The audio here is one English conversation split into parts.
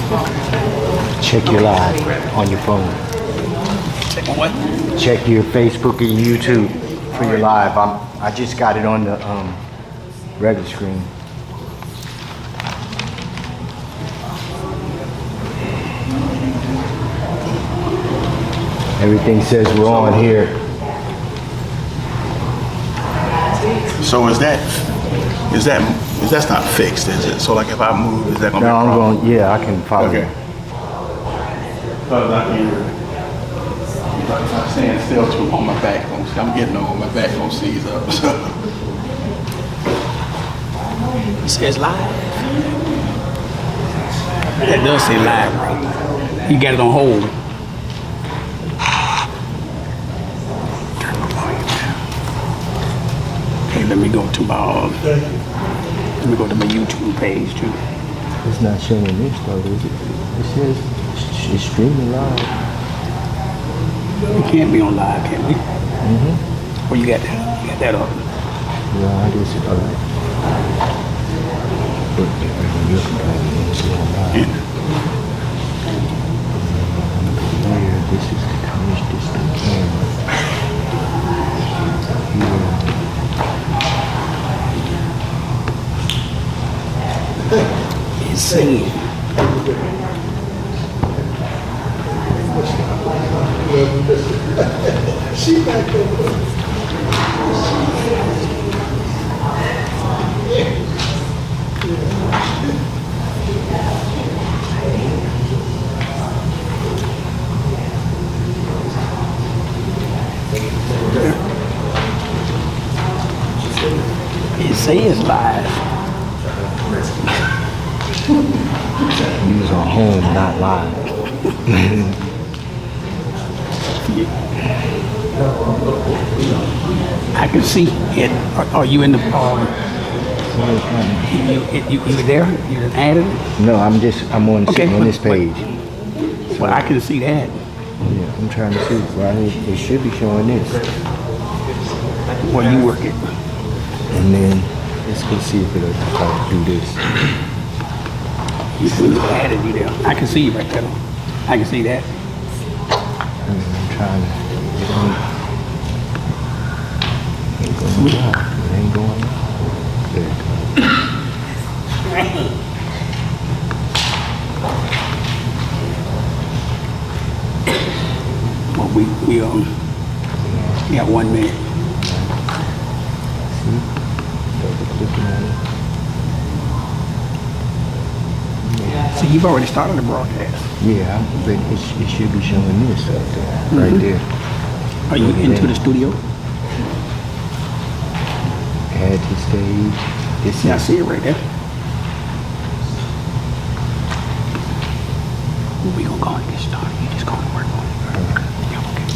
Check your live on your phone. Check on what? Check your Facebook and YouTube for your live. I just got it on the regular screen. Everything says we're on here. So is that's not fixed, is it? So like if I move, is that gonna be a No, I'm problem? going. Yeah, I can follow Okay. you. Because I can, if I'm staying still too on my back, I'm getting on my back gonna seize up. So. It says live. That does say live, right? You got it on hold. Turn the volume down. Okay, let me go to my YouTube page too. It's not showing this though, is it? It says it's streaming live. We can't be on live, can we? Mm-hmm. Well, you got that. You got that up. Yeah, I guess it's alright. But you're complaining, it's on live. Yeah. Here, this is the college distant camera. Here. It's singing. She back there. It says live. You was on home, not live. I can see it. Are you in the you there? You done added it? No, I'm on Okay, on this page. Well, I can see that. Yeah, I'm trying to see. Right, it should be showing this. Well, you work it. And then let's go see if it'll do this. You added you there. I can see you right there. I can see that. I'm trying to. It ain't going out. It ain't going out. There it goes. Well, we got 1 minute. See? Double clicking on it. So you've already started the broadcast. Yeah, but it should be showing this up there, right there. Are you into the studio? Add to stage. This Yeah, I is see it right there. We gonna go and get started. You just gonna work on it. Yeah, okay.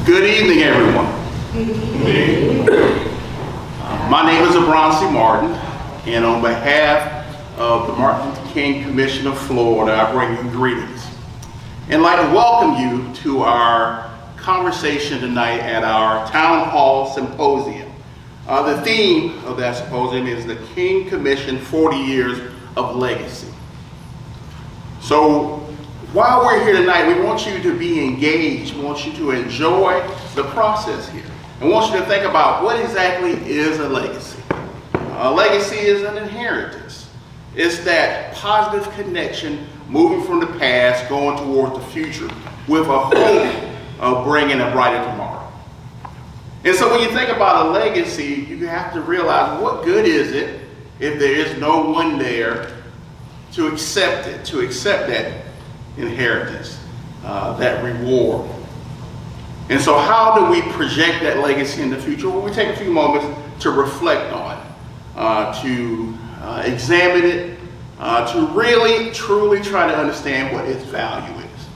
Good evening, everyone. My name is Abronsi Martin, and on behalf of the Martin Luther King Commission of Florida, I bring you greetings. And I'd like to welcome you to our conversation tonight at our Town Hall Symposium. The theme of that symposium is the King Commission 40 Years of Legacy. So while we're here tonight, we want you to be engaged. We want you to enjoy the process here. And we want you to think about what exactly is a legacy. A legacy is an inheritance. It's that positive connection moving from the past, going toward the future with a hope of bringing a brighter tomorrow. And so when you think about a legacy, you have to realize, what good is it if there is no one there to accept it, to accept that inheritance, that reward? And so how do we project that legacy in the future? Well, we take a few moments to reflect on it, to examine it, to really, truly try to understand what its value is.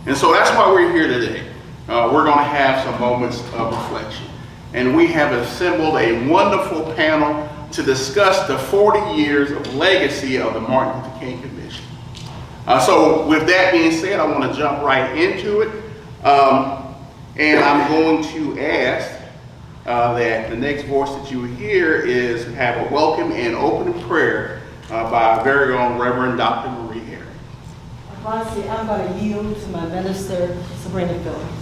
And so that's why we're here today. We're going to have some moments of reflection. And we have assembled a wonderful panel to discuss the 40 years of legacy of the Martin Luther King Commission. So with that being said, I want to jump right into it. And I'm going to ask that the next voice that you hear is have a welcome and opening prayer by our very own Reverend Dr. Marie Harris. Honestly, I'm going to yield to my minister, Sabrina Phillips.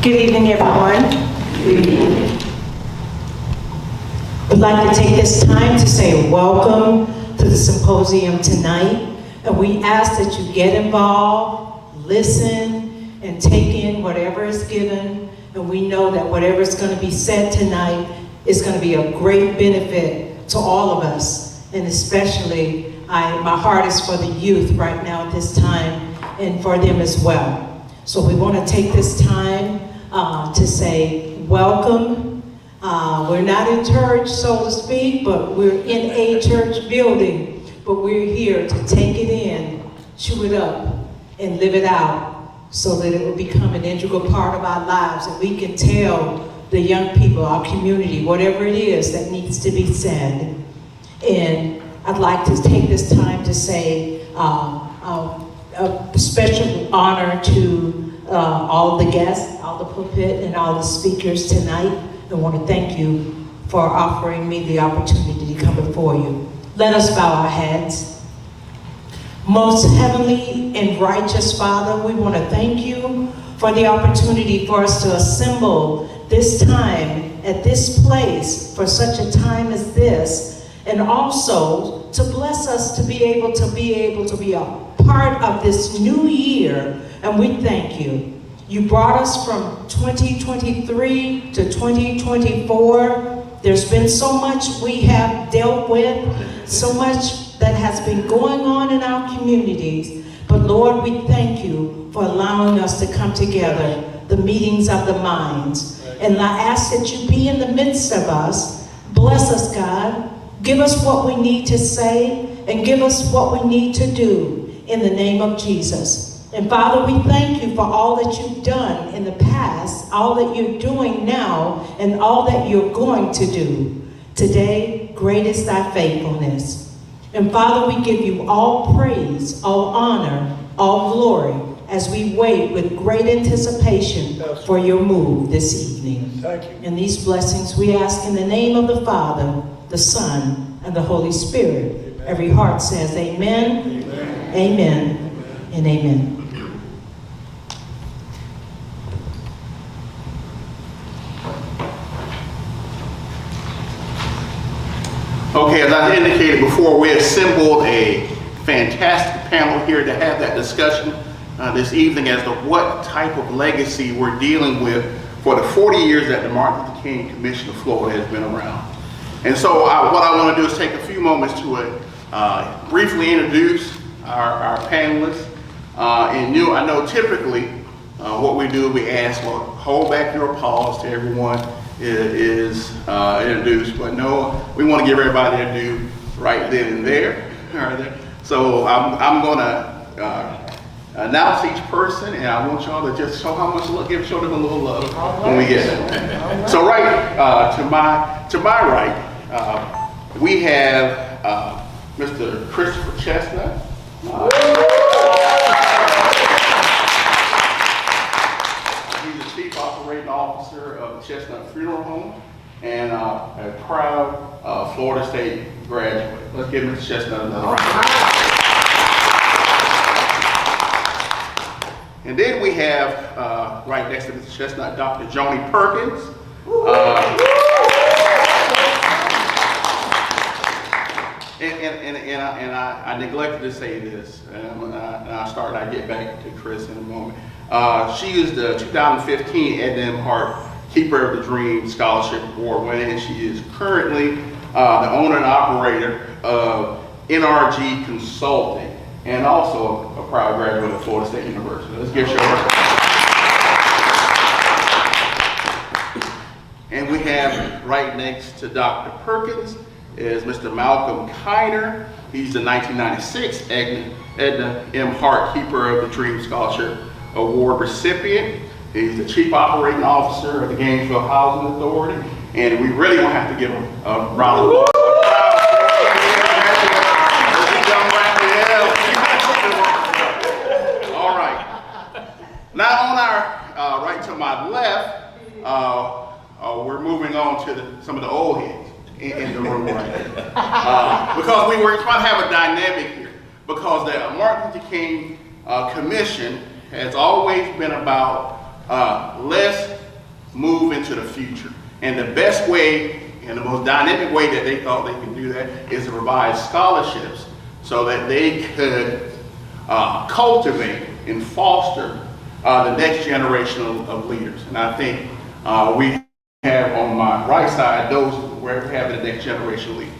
Good evening, everyone. Good evening. I'd like to take this time to say welcome to the symposium tonight. And we ask that you get involved, listen, and take in whatever is given. And we know that whatever is going to be said tonight is going to be a great benefit to all of us. And especially, my heart is for the youth right now at this time and for them as well. So we want to take this time to say welcome. We're not in church, so to speak, but we're in a church building. But we're here to take it in, chew it up, and live it out so that it will become an integral part of our lives, and we can tell the young people, our community, whatever it is that needs to be said. And I'd like to take this time to say a special honor to all the guests, all the pulpit, and all the speakers tonight. I want to thank you for offering me the opportunity to come before you. Let us bow our heads. Most heavenly and righteous Father, we want to thank you for the opportunity for us to assemble this time at this place for such a time as this, and also to bless us to be able to be a part of this new year. And we thank you. You brought us from 2023 to 2024. There's been so much we have dealt with, so much that has been going on in our communities. But Lord, we thank you for allowing us to come together, the meetings of the minds. And I ask that you be in the midst of us. Bless us, God. Give us what we need to say and give us what we need to do in the name of Jesus. And Father, we thank you for all that you've done in the past, all that you're doing now, and all that you're going to do. Today, great is thy faithfulness. And Father, we give you all praise, all honor, all glory, as we wait with great anticipation for your move this evening. Thank you. And these blessings we ask in the name of the Father, the Son, and the Holy Spirit. Amen. Every heart says amen, amen, amen, and amen. Okay, as I indicated before, we assembled a fantastic panel here to have that discussion this evening as to what type of legacy we're dealing with for the 40 years that the Martin Luther King Commission of Florida has been around. And so what I want to do is take a few moments to briefly introduce our panelists. And I know typically what we do, we ask, well, hold back your applause till everyone is introduced, but no, we want to give everybody their due right then and there. All right, so I'm going to announce each person, and I want y'all to just show how much love, show them a little love when we get there. So to my right, we have Mr. Christopher Chestnut. Chief Operating Officer of Chestnut Funeral Home and a proud Florida State graduate. Let's give Mr. Chestnut another round. And then we have, right next to Mr. Chestnut, Dr. Joni Perkins. And I neglected to say this, and I get back to Chris in a moment. She is the 2015 Edna M. Hart Keeper of the Dream Scholarship Award winner, and she is currently the owner and operator of NRG Consulting, and also a proud graduate of Florida State University. Let's give her a round. And we have right next to Dr. Perkins is Mr. Malcolm Kiner. He's the 1996 Edna M. Hart Keeper of the Dream Scholarship Award recipient. He's the Chief Operating Officer of the Gainesville Housing Authority, and we really don't have to give him a round of applause. All right. Now on our right to my left, we're moving on to some of the old heads in the room right here. Because we were trying to have a dynamic here. Because the Martin Luther King Commission has always been about let's move into the future. And the best way and the most dynamic way that they thought they could do that is to provide scholarships so that they could cultivate and foster the next generation of leaders. And I think we have on my right side those who have the next generation leaders.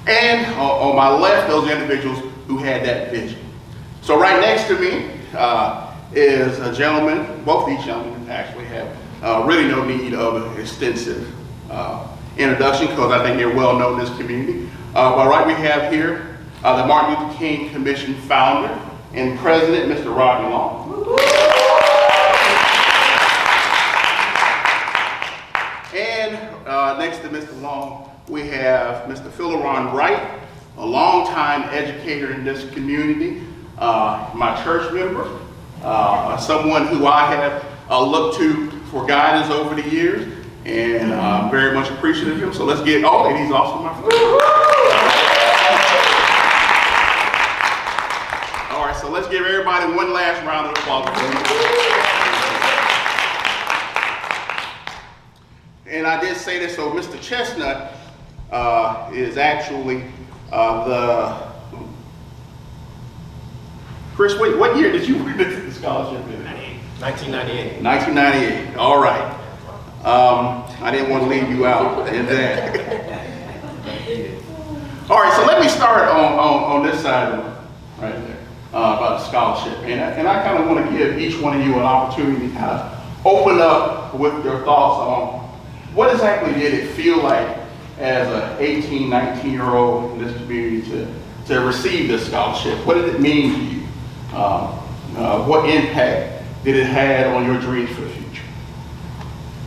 And on my left, those individuals who had that vision. So right next to me is a gentleman, both these gentlemen actually have really no need of an extensive introduction because I think they're well known in this community. But right we have here the Martin Luther King Commission founder and president, Mr. Rodney Long. And next to Mr. Long, we have Mr. Phileron Wright, a longtime educator in this community, my church member, someone who I have looked to for guidance over the years, and I'm very much appreciative of him. So let's get, oh, and he's also my friend. All right, so let's give everybody one last round of applause. And I did say this, so Mr. Chestnut is actually Chris, wait, what year did you win the scholarship in? 1998. 1998, all right. I didn't want to leave you out in that. All right, so let me start on this side of right there about the scholarship. And I kind of want to give each one of you an opportunity to kind of open up with your thoughts on what exactly did it feel like as an 18, 19-year-old in this community to receive this scholarship? What did it mean to you? What impact did it have on your dreams for the future?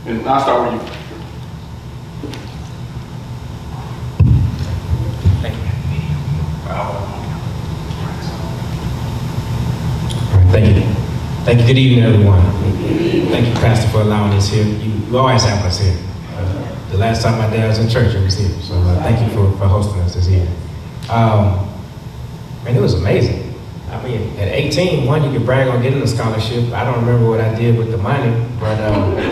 And I'll start with you. Thank you. Thank you. Thank you. Good evening, everyone. Thank you, Pastor, for allowing us here. You always have us here. The last time my dad was in church, I was here. So thank you for hosting us this evening. Man, it was amazing. I mean, at 18, one, you could brag on getting a scholarship. I don't remember what I did with the money, but really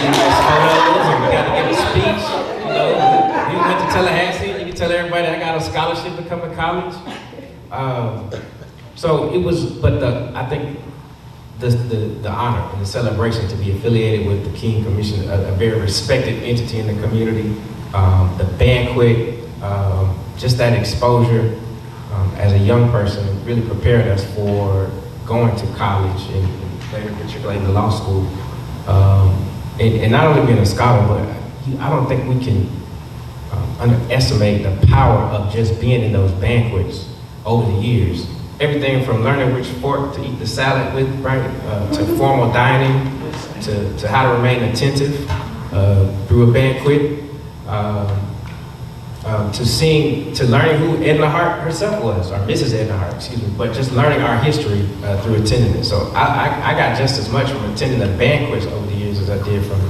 nice photos, and we got to give a speech. You know, you went to Tallahassee, and you could tell everybody I got a scholarship to come to college. So it was, but I think the honor and the celebration to be affiliated with the King Commission, a very respected entity in the community, the banquet, just that exposure. As a young person, really prepared us for going to college and later matriculating to law school. And not only being a scholar, but I don't think we can underestimate the power of just being in those banquets over the years. Everything from learning which fork to eat the salad with, right, to formal dining, to how to remain attentive through a banquet. To learning who Edna Hart herself was, or Mrs. Edna Hart, excuse me, but just learning our history through attending it. So I got just as much from attending the banquets over the years as I did from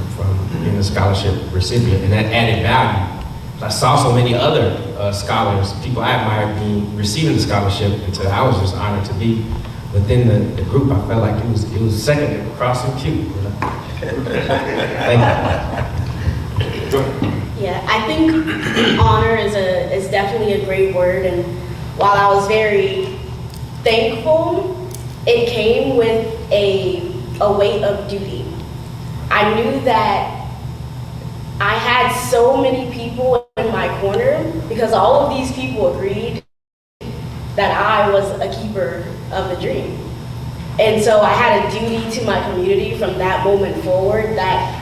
being a scholarship recipient, and that added value. I saw so many other scholars, people I admired, receiving the scholarship, and so I was just honored to be within the group, I felt like it was second to crossing Q. You know? Thank you. Yeah, I think honor is definitely a great word, and while I was very thankful, it came with a weight of duty. I knew that I had so many people in my corner because all of these people agreed that I was a keeper of the dream. And so I had a duty to my community from that moment forward, that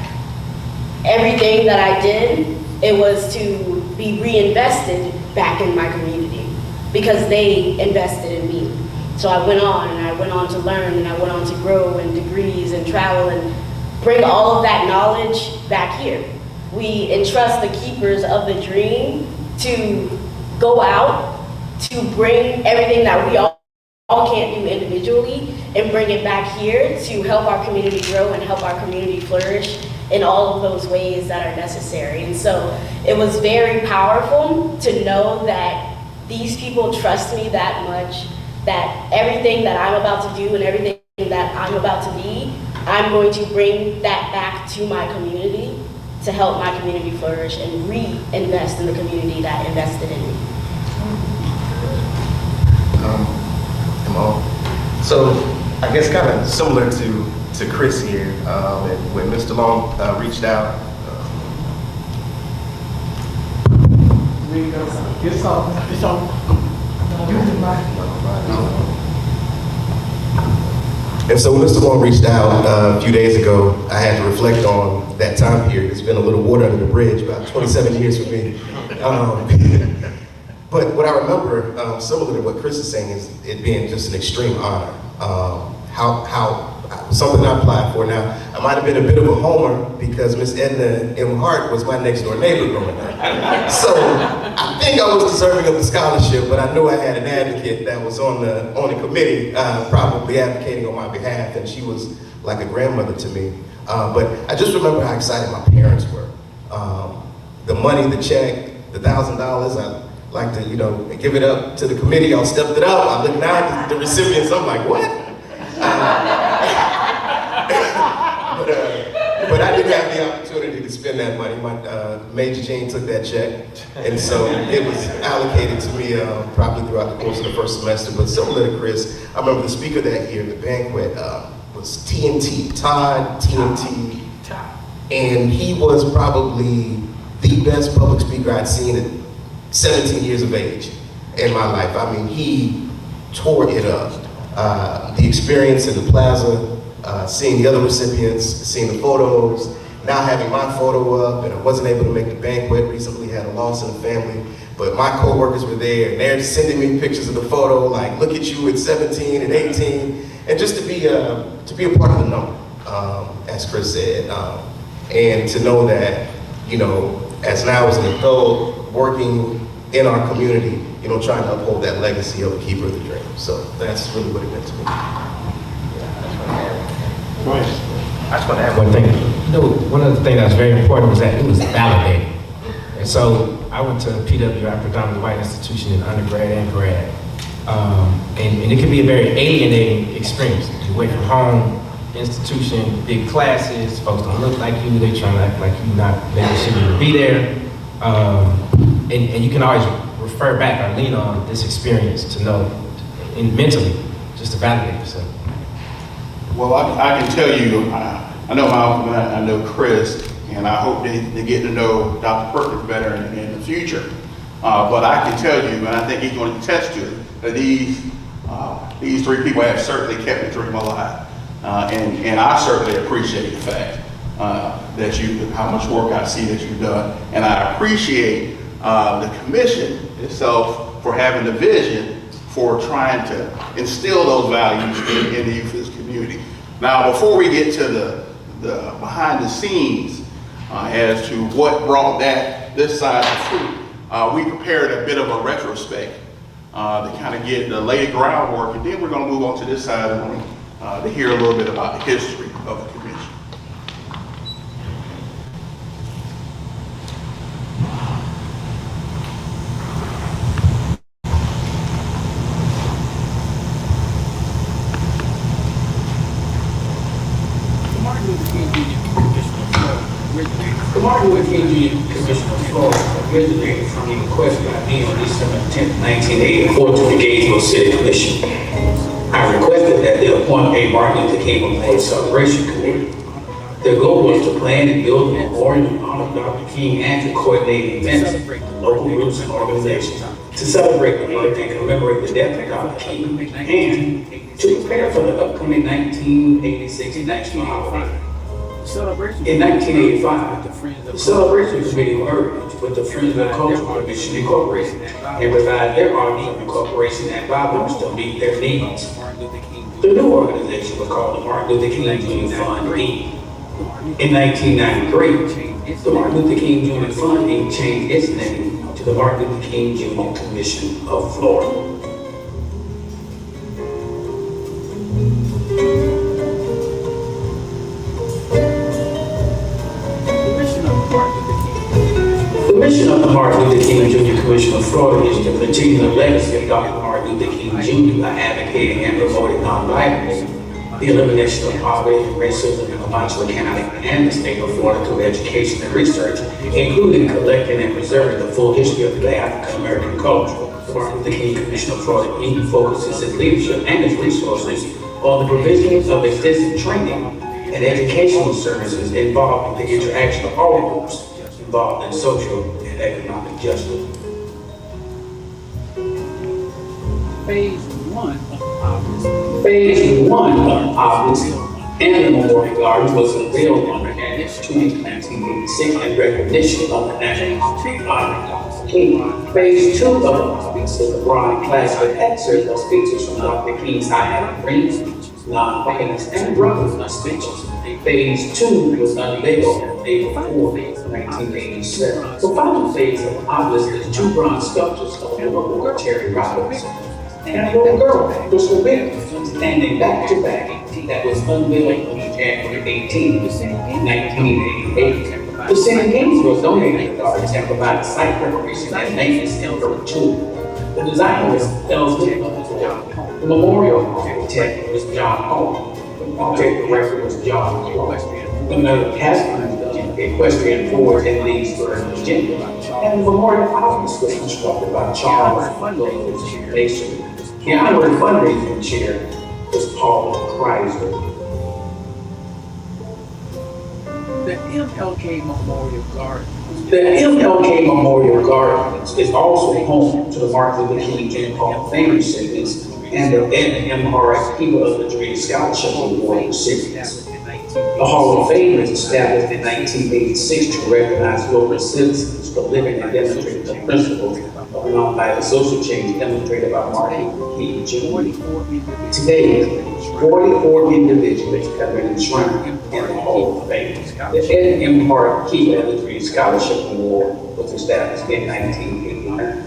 everything that I did, it was to be reinvested back in my community because they invested in me. So I went on and I went on to learn and I went on to grow in degrees and travel and bring all of that knowledge back here. We entrust the keepers of the dream to go out, to bring everything that we all can't do individually and bring it back here to help our community grow and help our community flourish in all of those ways that are necessary. And so it was very powerful to know that these people trust me that much, that everything that I'm about to do and everything that I'm about to be, I'm going to bring that back to my community to help my community flourish and reinvest in the community that invested in me. So I guess kind of similar to Chris here, when Mr. Long reached out. And so when Mr. Long reached out a few days ago, I had to reflect on that time period. It's been a little water under the bridge, about 27 years for me. But what I remember, similar to what Chris is saying, is it being just an extreme honor. Something I applied for. Now, I might have been a bit of a homer because Miss Edna M. Hart was my next door neighbor growing up. So I think I was deserving of the scholarship, but I knew I had an advocate that was on the committee, probably advocating on my behalf, and she was like a grandmother to me. But I just remember how excited my parents were. The money, the check, the $1,000, I like to, give it up to the committee. Y'all stepped it up. I look now at the recipients, I'm like, what? But I didn't have the opportunity to spend that money. My Major Jane took that check, and so it was allocated to me probably throughout the course of the first semester. But similar to Chris, I remember the speaker that year at the banquet was Todd TNT, and he was probably the best public speaker I'd seen at 17 years of age in my life. I mean, he tore it up. The experience in the plaza, seeing the other recipients, seeing the photos, now having my photo up, and I wasn't able to make the banquet, recently had a loss in the family, but my coworkers were there, and they're sending me pictures of the photo, like, look at you at 17 and 18, and just to be a part of the number, as Chris said, and to know that, as now as an adult, working in our community, trying to uphold that legacy of a keeper of the dream. So that's really what it meant to me. I just want to add one thing. One of the things that was very important was that it was validated. And so I went to PW, a predominantly white institution in undergrad and grad. And it can be a very alienating experience. You away from home, institution, big classes, folks don't look like you, they trying to act like you not, maybe shouldn't even be there. And you can always refer back or lean on this experience to know, and mentally, just to validate yourself. Well, I can tell you, I know Malcolm and I know Chris, and I hope they get to know Dr. Perkins better in the future. But I can tell you, and I think he's going to attest to it, that these three people have certainly kept the dream alive. And I certainly appreciate the fact that how much work I see that you've done. And I appreciate the commission itself for having the vision for trying to instill those values in the youth of this community. Now, before we get to the behind the scenes as to what brought this side of fruit, we prepared a bit of a retrospect to kind of lay the groundwork, and then we're going to move on to this side of the room to hear a little bit about the history of the commission. Martin Luther King Jr. Commission of Florida originated from a request by me on December 10, 1984 to the Gainesville City Commission. I requested that they appoint a Martin Luther King Memorial Celebration Committee. Their goal was to plan and build a memorial in honor of Dr. King and to coordinate events with local groups and organizations to celebrate the birth and commemorate the death of Dr. King and to prepare for the upcoming 1986 national holiday. In 1985, the celebration committee merged with the Friends of the Cultural Commission Incorporated and revived their arms of incorporation and bylaws to meet their needs. The new organization was called the Martin Luther King Jr. Fund, Inc. In 1993, the Martin Luther King Jr. Fund, Inc. changed its name to the Martin Luther King Jr. Commission of Florida. The mission of the Martin Luther King Jr. Commission of Florida is to continue the legacy of Dr. Martin Luther King Jr. by advocating and promoting nonviolence, the elimination of poverty and racism in Alachua County and the state of Florida through education and research, including collecting and preserving the full history of the African American culture. The Martin Luther King Commission of Florida Inc. focuses its leadership and its resources on the provision of extensive training and educational services involved in the interaction of all groups involved in social and economic justice. Phase one of Obelisk and the Memorial Garden was unveiled on the annual 1986 in recognition of the National Honor King. Phase two of Obelisk is a broad class with excerpts of speeches from Dr. King's I Have a Dream, nonviolence, and brotherhood speeches. Phase two was unveiled on April 4, 1987. The final phase of Obelisk is two bronze sculptures of a little boy, Terry Robinson, and a little girl, Crystal Bennett, standing back to back, that was unveiled on January 18, 1988. The city of Gainesville donated the gardens and provided site preparation and maintenance in perpetuity. The designer was Elsbeth. The memorial architect was John Hall. The architect director was John Clark. The mayor passed the equestrian forward in Leesburg, Virginia. And the memorial office was constructed by Charles Mason. The honorary fundraising chair was Paul Chrysler. The MLK Memorial Garden. The MLK Memorial Gardens is also home to the Martin Luther King Jr. Hall of Fame recipients and the MRS People of the Dream Scholarship Award recipients. The Hall of Fame was established in 1986 to recognize local citizens for living and demonstrating the principles of nonviolent social change demonstrated by Martin Luther King Jr. Today, 44 individuals have been enshrined in the Hall of Fame. The Ed M. Hart Key Elementary Scholarship Award was established in 1989.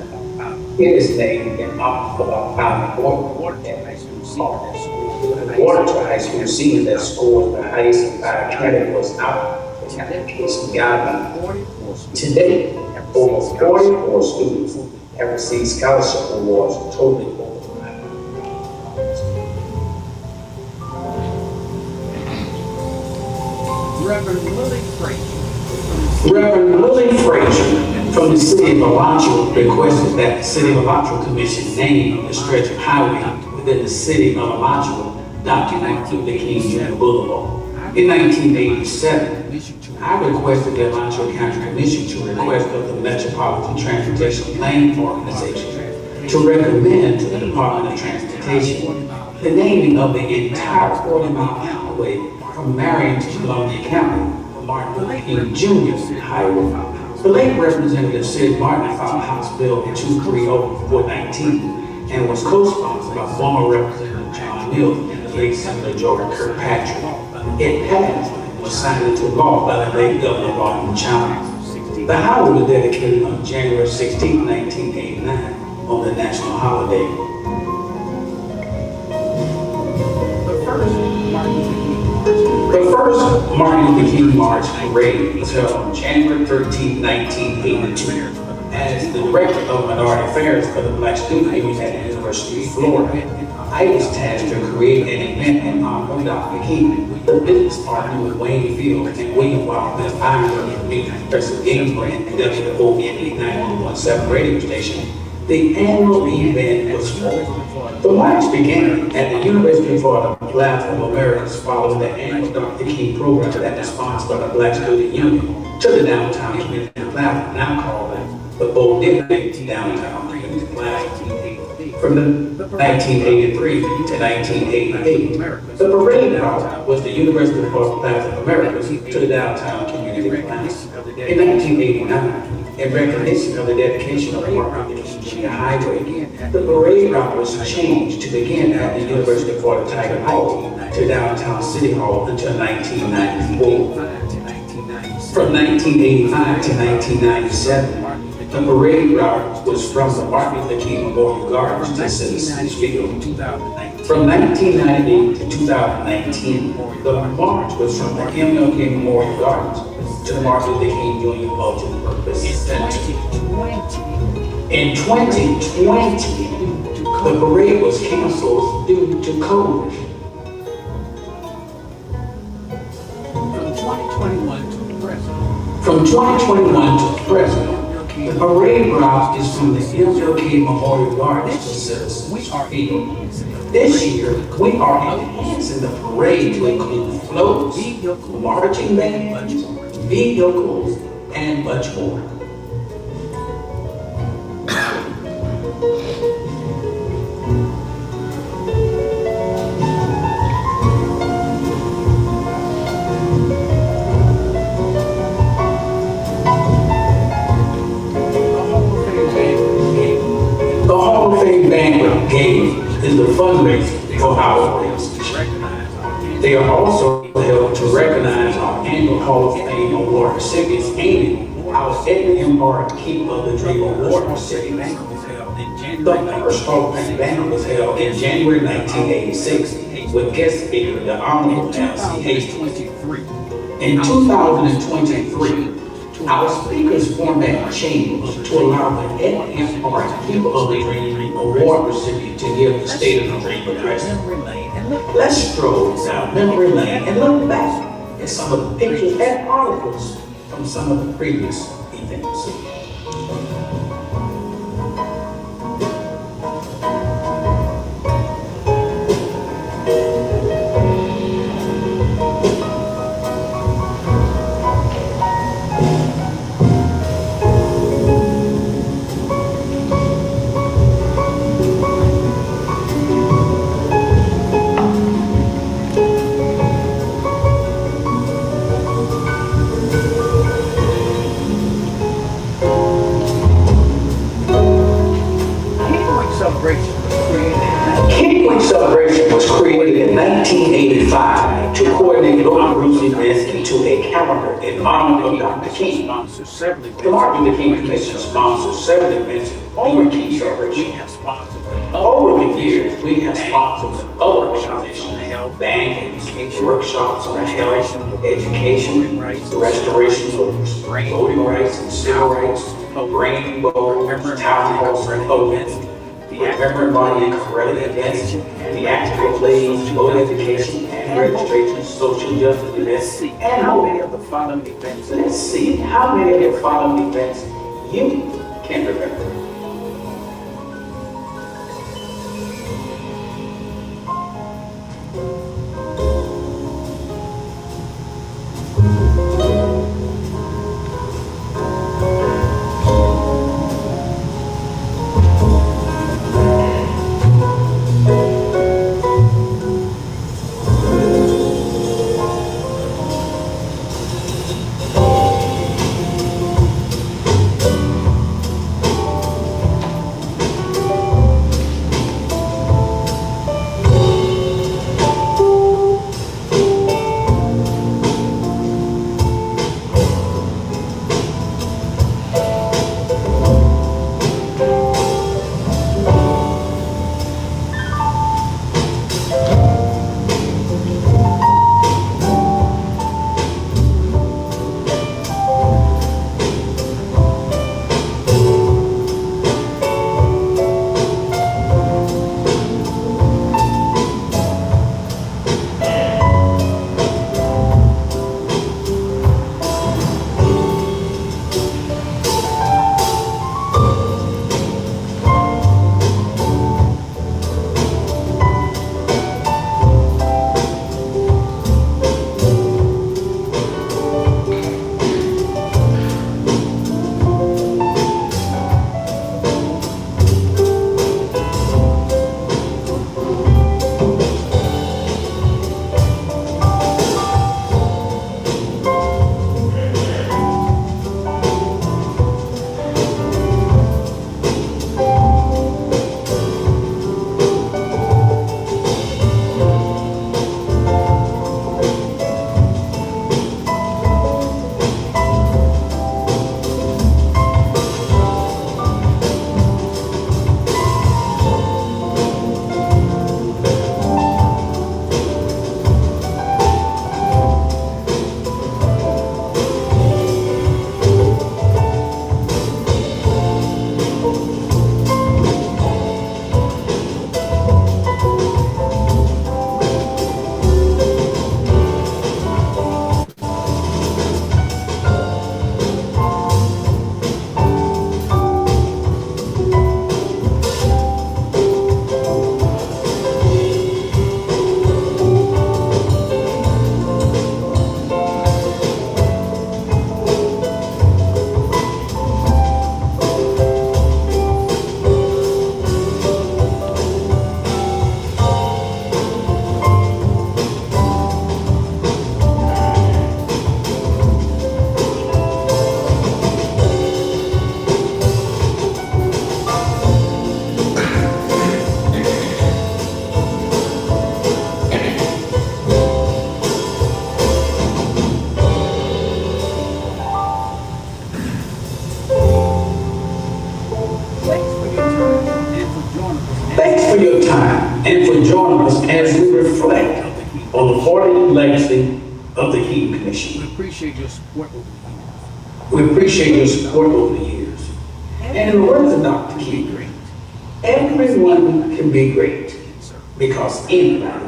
It is named in honor of our founding water to high school seniors that scored the highest in 5 categories out of the application guideline. Today, over 44 students have received scholarship awards totaling over Reverend Willie Frazier. Reverend Willie Frazier from the city of Alachua requested that the city of Alachua Commission name the stretch of highway within the city of Alachua, Dr. Martin Luther King Jr. Boulevard. In 1987, I requested the Alachua County Commission to request of the Metropolitan Transportation Planning Organization to recommend to the Department of Transportation the naming of the entire 40-mile highway from Marion to Columbia County, the Martin Luther King Jr. Highway. The late Representative Sid Martin filed House Bill 230-419 and was co-sponsored by former Representative John Mills and the late Senator Jordan Kirkpatrick. It passed and was signed into law by the late Governor Martin Childs. The highway was dedicated on January 16, 1989 on the national holiday. The first Martin Luther King March parade was held on January 13, 1982. As the director of Minority Affairs for the Black Student Union at the University of Florida, I was tasked to create an event in honor of Dr. King. The business partner with Wayne Field and William Watkins Iron and Professor Ginsburg and WONE 917 radio station. The annual event was full. The march began at the University of Florida Platform of Americas following the annual Dr. King program that was sponsored by the Black Student Union to the downtown community platform, now called the Bo Dick Downtown Community Platform. From the 1983 to 1988, the parade route was the University of Florida Platform of Americas to the downtown community platform. In 1989, in recognition of the dedication of Martin Luther King Highway, the parade route was changed to begin at the University of Florida Tiger Hall to downtown City Hall until 1994. From 1985 to 1997, the parade route was from the Martin Luther King Memorial Gardens to Citizens Field. From 1998 to 2019, the march was from the MLK Memorial Gardens to the Martin Luther King Jr. Multi-Purpose Center. In 2020, the parade was canceled due to COVID. From 2021 to present, the parade route is from the MLK Memorial Gardens to Citizens Field. This year, we are enhancing the parade to include floats, marching bands, vehicles, and much more. The Hall of Fame Banquet Game is the fundraiser for our organization. They are also held to recognize our annual Hall of Fame award recipients and our Edmund M. Hart Keep of the Dream Award recipients. The first Hall of Fame banquet was held in January 1986 with guest speaker the Honorable Nancy Hastings. In 2023, our speakers format changed to allow the Edmund M. Hart People of the Dream Award recipient to give the State of the Dream address. Let's stroll down memory lane and look back at some of the pictures and articles from some of the previous events. Kingweek celebration was created in 1985 to coordinate local groups events into a calendar in honor of Dr. King. The Martin Luther King Commission sponsors several events over King celebration. Over the years, we have sponsored other organizations, banquets, workshops on health, education, restoration of voting rights and civil rights, rainbow, town halls, events, Remember Body Correct events, the active plays, voter education, and registration, social justice events, and how many of the following events? Let's see how many of the following events you can remember. as we reflect on the 40th legacy of the King Commission. We appreciate your support over the years. We appreciate your support over the years. And in the words of Dr. King, everyone can be great because anybody.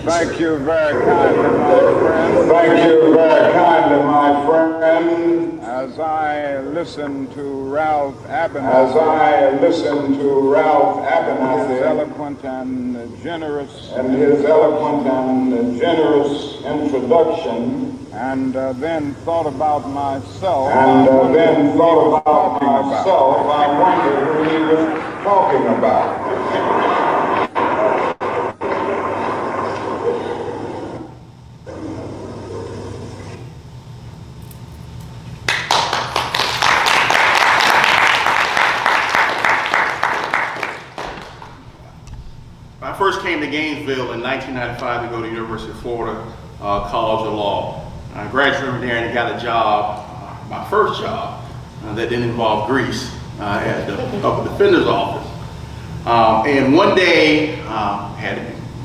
Thank you very kindly, my friend. Thank you very kindly, my friend. As I listen to Ralph Abernathy, his eloquent and generous introduction, and then thought about myself, I wondered who he was talking about. I first came to Gainesville in 1995 to go to the University of Florida College of Law. I graduated there and got a job, my first job, that didn't involve grease at the Public Defender's Office. And one day,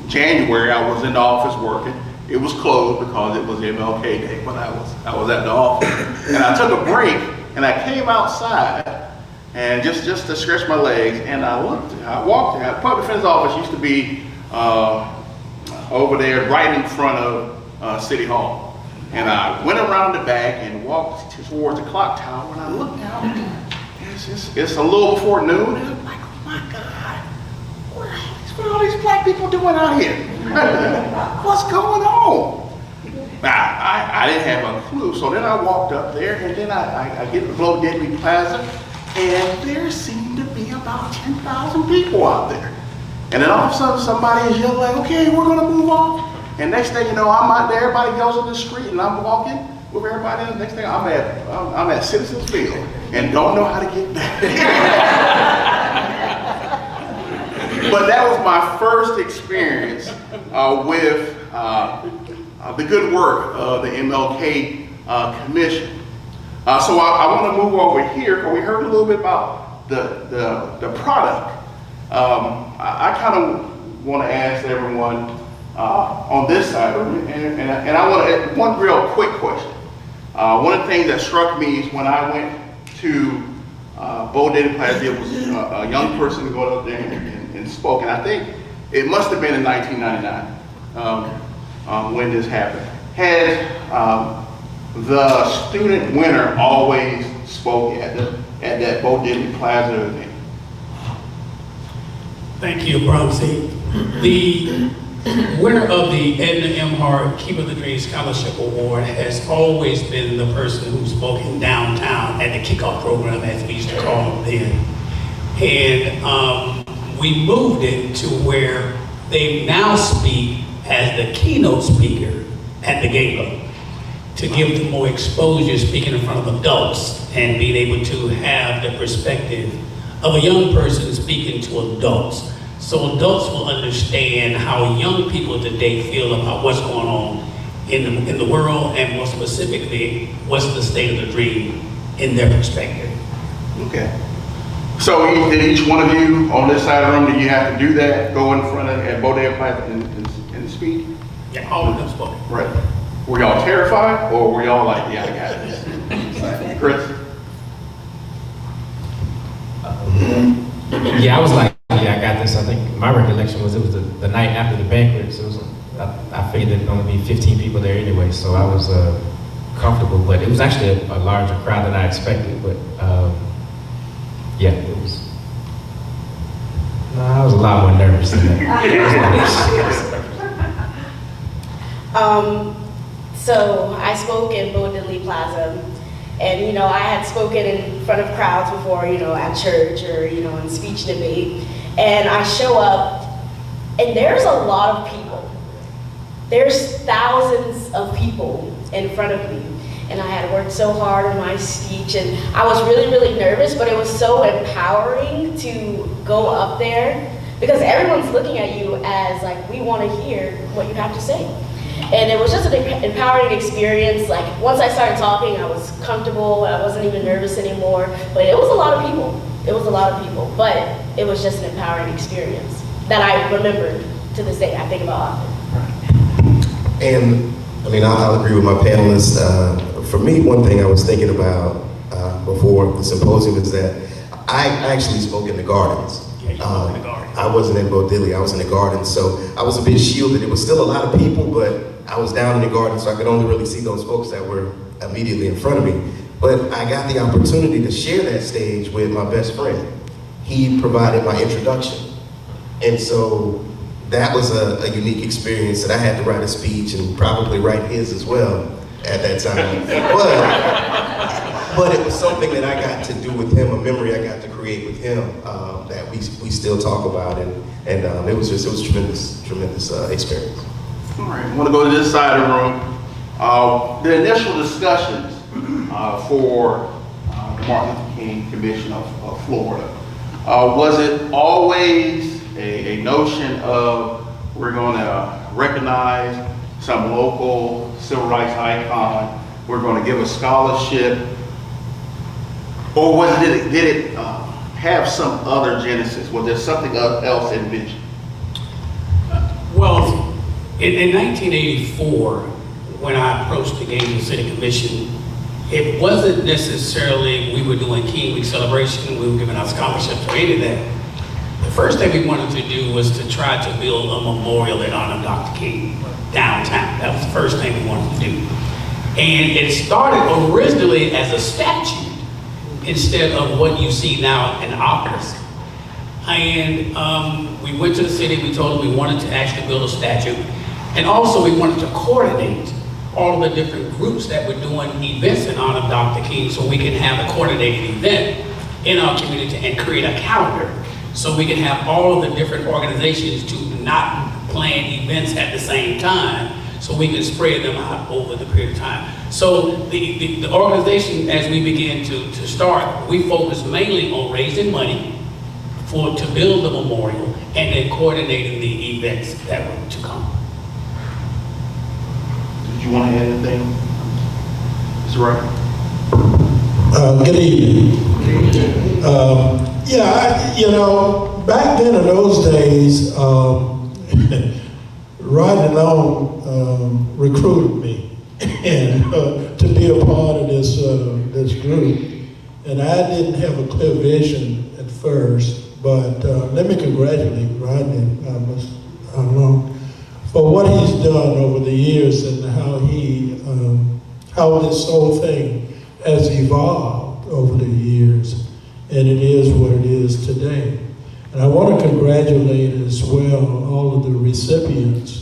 January, I was in the office working. It was closed because it was MLK Day, but I was at the office. And I took a break and I came outside and just to stretch my legs, and I walked there. The Public Defender's Office used to be over there right in front of City Hall. And I went around the back and walked towards the clock tower. When I looked out, it's a little before noon, and I'm like, oh my God, what are all these black people doing out here? What's going on? I didn't have a clue. So then I walked up there, and then I get to Below Deadly Plaza, and there seemed to be about 10,000 people out there. And then all of a sudden somebody is yelling like, okay, we're gonna move off. And next thing you know, I'm out there, everybody goes on the street and I'm walking with everybody else. Next thing I'm at Citizens Field and don't know how to get back. But that was my first experience with the good work of the MLK Commission. So I want to move over here because we heard a little bit about the product. I kind of want to ask everyone on this side of me, and I want to ask one real quick question. One of the things that struck me is when I went to Below Deadly Plaza, it was a young person who got up there and spoke, and I think it must have been in 1999 when this happened. Had the student winner always spoke at that Below Deadly Plaza event? Thank you, Bronzy. The winner of the Edna M. Hart Keep of the Dream Scholarship Award has always been the person who spoke in downtown at the kickoff program, as we used to call it then. And we moved it to where they now speak as the keynote speaker at the gala, to give them more exposure speaking in front of adults and being able to have the perspective of a young person speaking to adults. So adults will understand how young people today feel about what's going on in the world, and more specifically, what's the state of the dream in their perspective. Okay. So did each one of you on this side of the room, did you have to do that? Go in front of at Below Deadly Plaza and speak? Yeah, all of them spoke. Right. Were y'all terrified, or were y'all like, yeah, I got this? Chris? Yeah, I was like, yeah, I got this. I think my recollection was it was the night after the banquet, so it was, I figured there'd only be 15 people there anyway, so I was comfortable, but it was actually a larger crowd than I expected, but yeah, it was, no, I was a lot more nervous than that. So I spoke in Below Deadly Plaza, and you know, I had spoken in front of crowds before, you know, at church or, you know, in speech debate, and I show up and there's a lot of people. There's thousands of people in front of me, and I had worked so hard on my speech, and I was really, really nervous, but it was so empowering to go up there because everyone's looking at you as like, we want to hear what you have to say. And it was just an empowering experience. Like, once I started talking, I was comfortable. I wasn't even nervous anymore. But it was a lot of people. It was a lot of people. But it was just an empowering experience that I remembered to this day I think about often. And I mean, I'll agree with my panelists. For me, one thing I was thinking about before the symposium is that I actually spoke in the gardens. Yeah, you spoke in the garden. I wasn't in Bodilly, I was in the gardens, so I was a bit shielded. It was still a lot of people, but I was down in the garden, so I could only really see those folks that were immediately in front of me. But I got the opportunity to share that stage with my best friend. He provided my introduction. And so that was a unique experience, that I had to write a speech and probably write his as well at that time. But it was something that I got to do with him, a memory I got to create with him that we still talk about, and it was tremendous experience. All right, I want to go to this side of the room. The initial discussions for the Martin Luther King Commission of Florida, was it always a notion of we're going to recognize some local civil rights icon, we're going to give a scholarship, or did it have some other genesis? Was there something else envisioned? Well, in 1984, when I approached the Gainesville City Commission, it wasn't necessarily we were doing King Week celebration, we were giving out scholarships or any of that. The first thing we wanted to do was to try to build a memorial in honor of Dr. King downtown. That was the first thing we wanted to do. And it started originally as a statue instead of what you see now in operas. And we went to the city, we told them we wanted to actually build a statue. And also we wanted to coordinate all of the different groups that were doing events in honor of Dr. King, so we can have a coordinated event in our community and create a calendar so we can have all of the different organizations to not plan events at the same time, so we can spread them out over the period of time. So the organization, as we began to start, we focused mainly on raising money to build the memorial and then coordinating the events that were to come. Did you want to add anything? Mr. Wright? Good evening. Back then in those days, Rodney Long recruited me and to be a part of this group. And I didn't have a clear vision at first, but let me congratulate Rodney Long for what he's done over the years and how this whole thing has evolved over the years, and it is what it is today. And I want to congratulate as well all of the recipients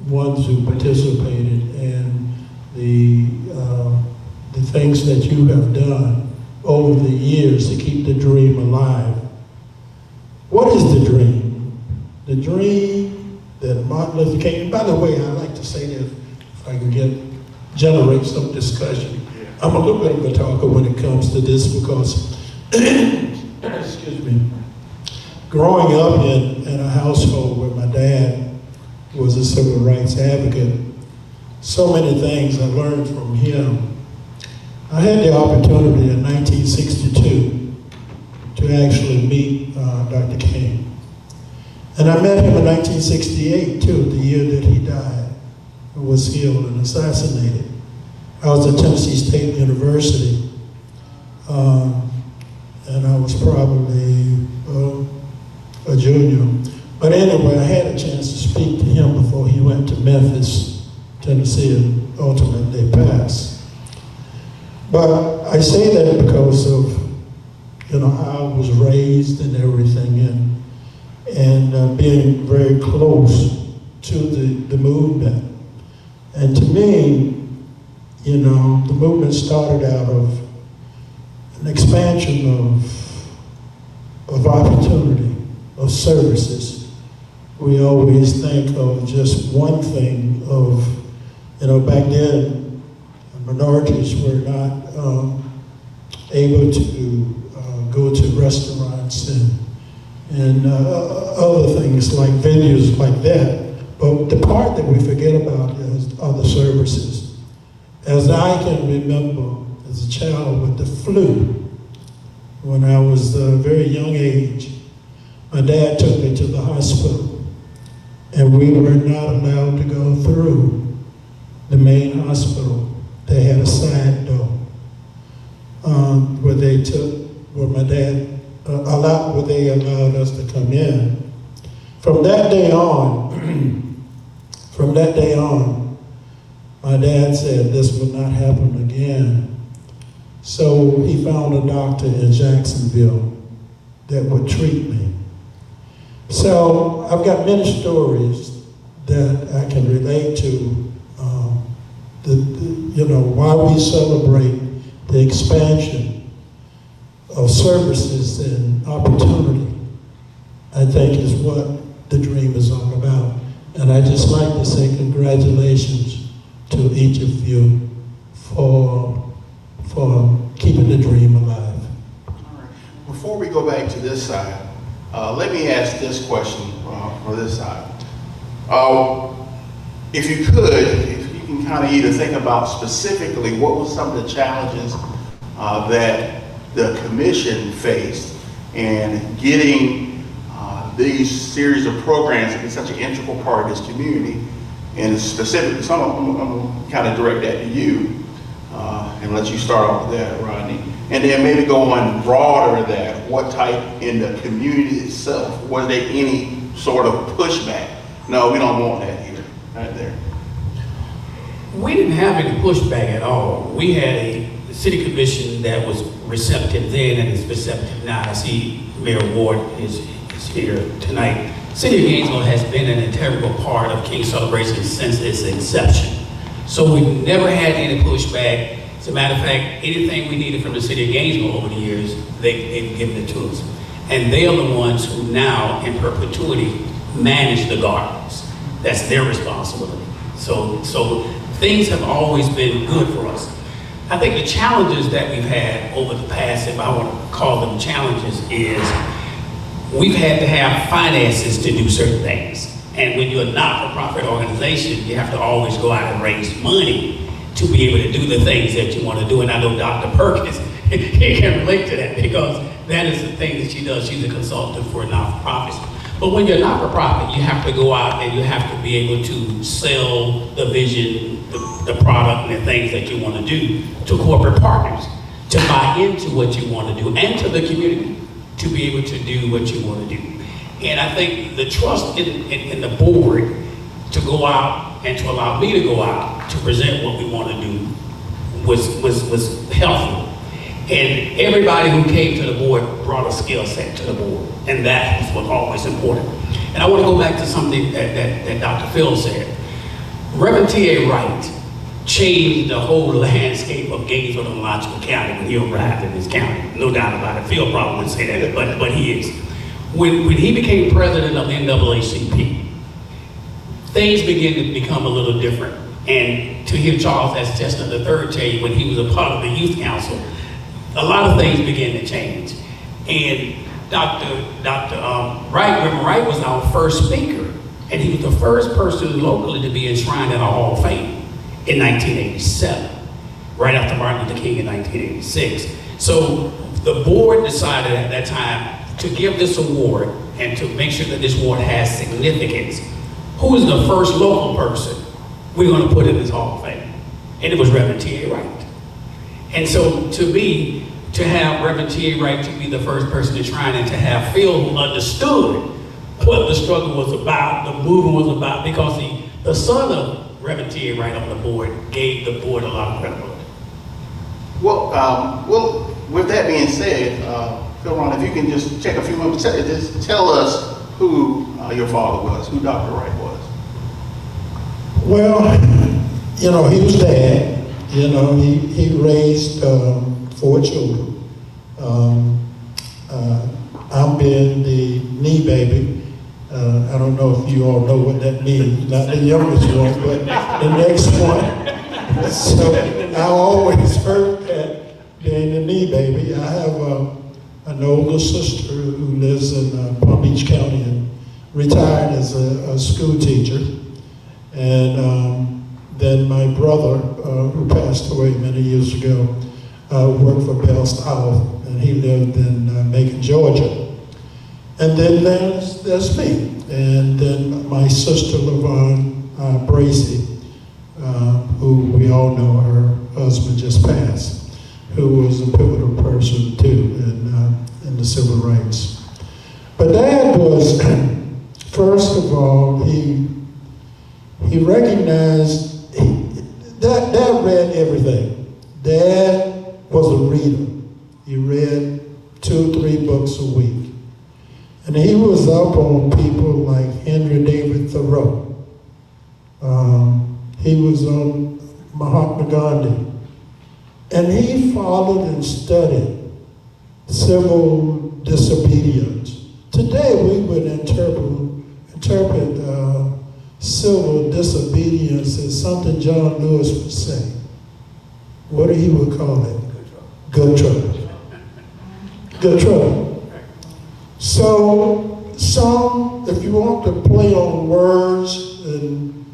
ones who participated in the things that you have done over the years to keep the dream alive. What is the dream? The dream that Martin Luther King, and by the way, I like to say this, if I can generate some discussion. I'm a little bit of a talker when it comes to this because, excuse me, growing up in a household where my dad was a civil rights advocate, so many things I learned from him. I had the opportunity in 1962 to actually meet Dr. King. And I met him in 1968 too, the year that he died, was killed and assassinated. I was at Tennessee State University, and I was probably a junior. But anyway, I had a chance to speak to him before he went to Memphis, Tennessee, and ultimately passed. But I say that because of, how I was raised and everything, and being very close to the movement. And to me, the movement started out of an expansion of opportunity, of services. We always think of just one thing of, back then, minorities were not able to go to restaurants and other things like venues like that. But the part that we forget about are the services. As I can remember as a child with the flu, when I was a very young age, my dad took me to the hospital, and we were not allowed to go through the main hospital. They had a side door where my dad where they allowed us to come in. From that day on, my dad said this would not happen again. So he found a doctor in Jacksonville that would treat me. So I've got many stories that I can relate to, why we celebrate the expansion of services and opportunity, I think is what the dream is all about. And I just like to say congratulations to each of you for keeping the dream alive. All right. Before we go back to this side, let me ask this question for this side. If you can kind of either think about specifically what was some of the challenges that the commission faced in getting these series of programs to be such an integral part of this community, and specifically, some of them, I'm going to kind of direct that to you, and let you start off with that, Rodney. And then maybe go on broader that, what type in the community itself, was there any sort of pushback? No, we don't want that here, right there. We didn't have any pushback at all. We had a city commission that was receptive then and is receptive now. I see Mayor Ward is here tonight. City of Gainesville has been an integral part of King Celebration since its inception. So we've never had any pushback. As a matter of fact, anything we needed from the City of Gainesville over the years, they've given it to us. And they are the ones who now, in perpetuity, manage the gardens. That's their responsibility. So things have always been good for us. I think the challenges that we've had over the past, if I want to call them challenges, is we've had to have finances to do certain things. And when you're a not-for-profit organization, you have to always go out and raise money to be able to do the things that you want to do. And I know Dr. Perkins can relate to that, because that is the thing that she does. She's a consultant for not-for-profits. But when you're not-for-profit, you have to go out and you have to be able to sell the vision, the product and the things that you want to do to corporate partners, to buy into what you want to do, and to the community to be able to do what you want to do. And I think the trust in the board to go out and to allow me to go out to present what we want to do was helpful. And everybody who came to the board brought a skill set to the board, and that was always important. And I want to go back to something that Dr. Phil said. Reverend T.A. Wright changed the whole landscape of Gainesville and Alachua County when he arrived in this county. No doubt about it. Phil probably wouldn't say that, but he is. When he became president of NAACP, things began to become a little different. And to hear Charles S. Chestnut III tell you when he was a part of the youth council, a lot of things began to change. And Dr. Wright, Reverend Wright was our first speaker, and he was the first person locally to be enshrined in a Hall of Fame in 1987, right after Martin Luther King in 1986. So the board decided at that time to give this award and to make sure that this award has significance. Who is the first local person we're going to put in this Hall of Fame? And it was Reverend T.A. Wright. And so to me, to have Reverend T.A. Wright to be the first person to try and to have Phil who understood what the struggle was about, the movement was about, because the son of Reverend T.A. Wright on the board gave the board a lot of credibility. Well, with that being said, Phil Ron, if you can just take a few moments, just tell us who your father was, who Dr. Wright was. Well, he was dad. He raised 4 children. I'm being the knee baby. I don't know if you all know what that means. Not the youngest one, but the next one. So I always heard that being the knee baby. I have an older sister who lives in Palm Beach County and retired as a school teacher. And then my brother, who passed away many years ago, worked for Bell Style, and he lived in Macon, Georgia. And then there's me. And then my sister, LaVon Bracey, who we all know, her husband just passed, who was a pivotal person too in the civil rights. But Dad was, first of all, he recognized, Dad read everything. Dad was a reader. He read 2 or 3 books a week. And he was up on people like Henry David Thoreau. He was on Mahatma Gandhi. And he followed and studied civil disobedience. Today we would interpret civil disobedience as something John Lewis would say. What he would call it? Good trouble. Good trouble. So some, if you want to play on words, and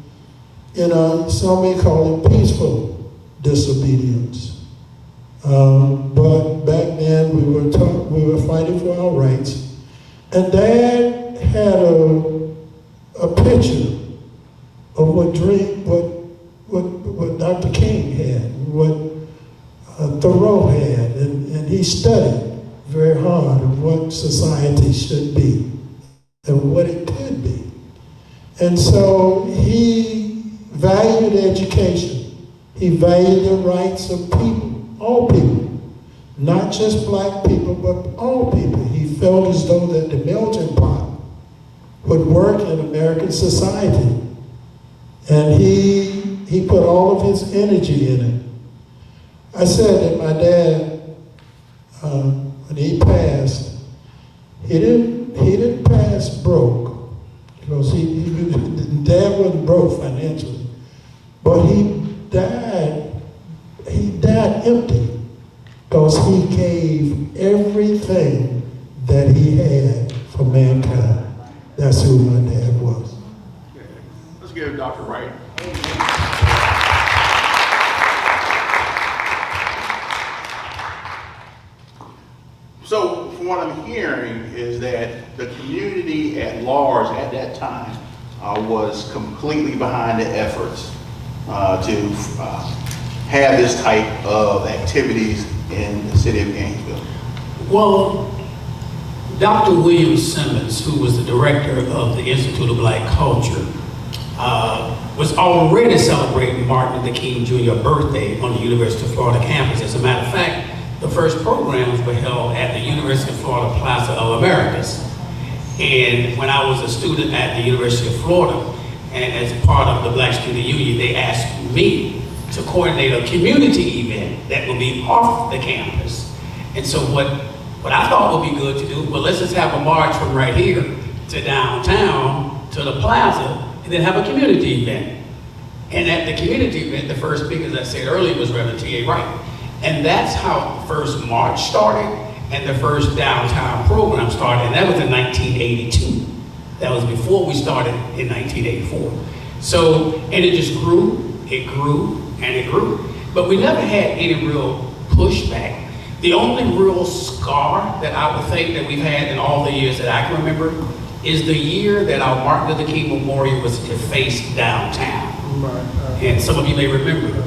some may call it peaceful disobedience. But back then we were fighting for our rights, and Dad had a picture of what Dr. King had, what Thoreau had, and he studied very hard of what society should be and what it could be. And so he valued education. He valued the rights of people, all people, not just black people, but all people. He felt as though that the melting pot would work in American society. And he put all of his energy in it. I said that my dad, when he passed, he didn't pass broke, because Dad wasn't broke financially, but he died empty, because he gave everything that he had for mankind. That's who my dad was. Let's give Dr. Wright. So, from what I'm hearing is that the community at large at that time was completely behind the efforts to have this type of activities in the city of Gainesville. Well, Dr. William Simmons, who was the director of the Institute of Black Culture, was already celebrating Martin Luther King Jr. birthday on the University of Florida campus. As a matter of fact, the first programs were held at the University of Florida Plaza of Americas. And when I was a student at the University of Florida, and as part of the Black Student Union, they asked me to coordinate a community event that would be off the campus. And so what I thought would be good to do, well, let's just have a march from right here to downtown to the plaza, and then have a community event. And at the community event, the first speaker, as I said earlier, was Reverend T.A. Wright. And that's how the first march started and the first downtown program started, and that was in 1982. That was before we started in 1984. So, and it just grew, and it grew. But we never had any real pushback. The only real scar that I would think that we've had in all the years that I can remember is the year that our Martin Luther King Memorial was defaced downtown. And some of you may remember.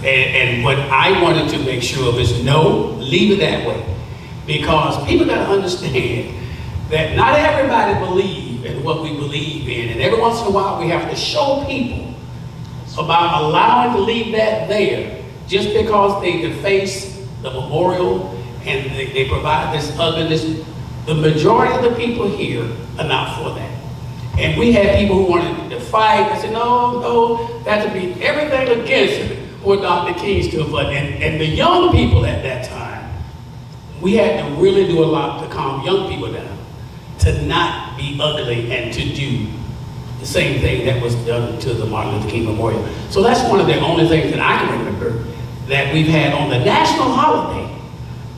And what I wanted to make sure of is no, leave it that way. Because people gotta understand that not everybody believes in what we believe in. And every once in a while we have to show people about allowing to leave that there just because they deface the memorial and they provide this ugliness. The majority of the people here are not for that. And we had people who wanted to fight. I said, no, that would be everything against what Dr. King stood for. And the young people at that time, we had to really do a lot to calm young people down, to not be ugly and to do the same thing that was done to the Martin Luther King Memorial. So that's one of the only things that I can remember that we've had on the national holiday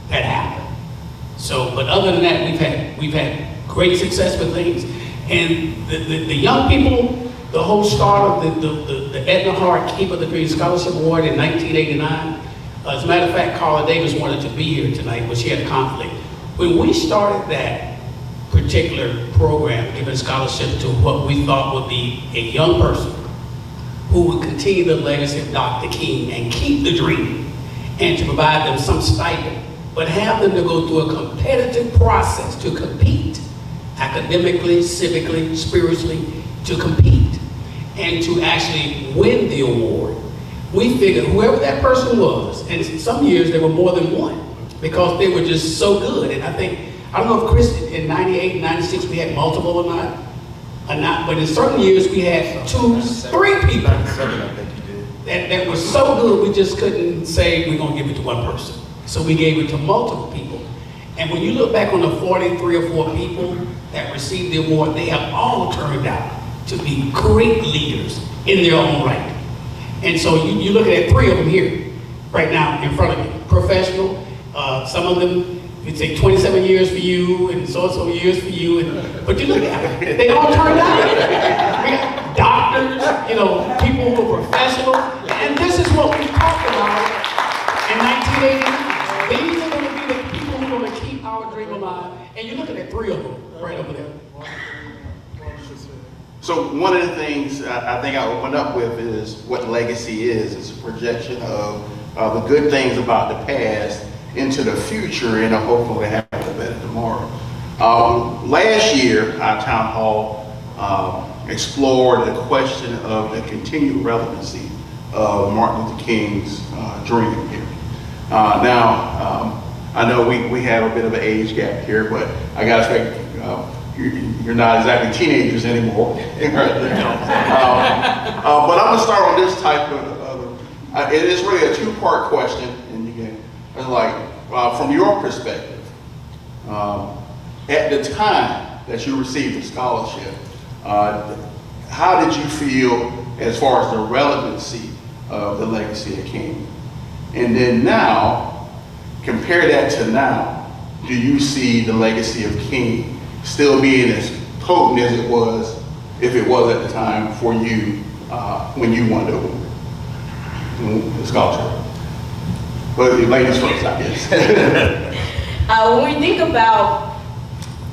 that happened. So, but other than that, we've had great success with things. And the young people, the whole start of the Edna Hart Keeper of the Green Scholarship Award in 1989. As a matter of fact, Carla Davis wanted to be here tonight, but she had a conflict. When we started that particular program, giving scholarship to what we thought would be a young person who would continue the legacy of Dr. King and keep the dream, and to provide them some stipend, but have them to go through a competitive process to compete academically, civically, spiritually, to compete and to actually win the award. We figured whoever that person was, and some years there were more than one, because they were just so good. And I don't know if Chris, in 98, 96, we had multiple or not, but in certain years we had 2, 3 people that were so good we just couldn't say we're gonna give it to one person. So we gave it to multiple people. And when you look back on the 43 or 4 people that received the award, they have all turned out to be great leaders in their own right. And so you look at 3 of them here, right now, in front of you. Professional, some of them, you'd say 27 years for you, and so years for you, but you look at it, they all turned out. We got doctors, people who are professional, and this is what we talked about in 1989. These are going to be the people who are going to keep our dream alive, and you're looking at 3 of them right over there. So one of the things I think I opened up with is what legacy is. It's a projection of the good things about the past into the future and hopefully have a better tomorrow. Last year, our town hall explored the question of the continued relevancy of Martin Luther King's dream here. Now, I know we have a bit of an age gap here, but I got to say, you're not exactly teenagers anymore. Right there. But I'm going to start on this type of it is really a 2-part question, and you can, from your perspective, at the time that you received the scholarship, how did you feel as far as the relevancy of the legacy of King? And then now, compare that to now, do you see the legacy of King still being as potent as it was, if it was at the time for you when you won the scholarship? But the ladies first, I guess. When we think about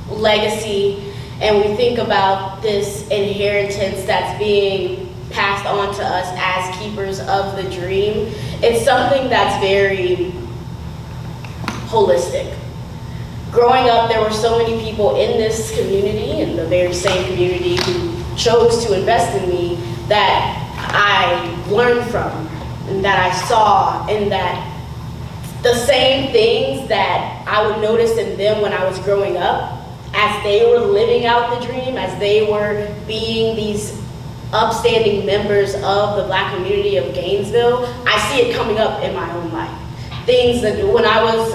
legacy and we think about this inheritance that's being passed on to us as keepers of the dream, it's something that's very holistic. Growing up, there were so many people in this community, in the very same community, who chose to invest in me that I learned from, and that I saw, and that the same things that I would notice in them when I was growing up, as they were living out the dream, as they were being these upstanding members of the Black community of Gainesville, I see it coming up in my own life. Things that when I was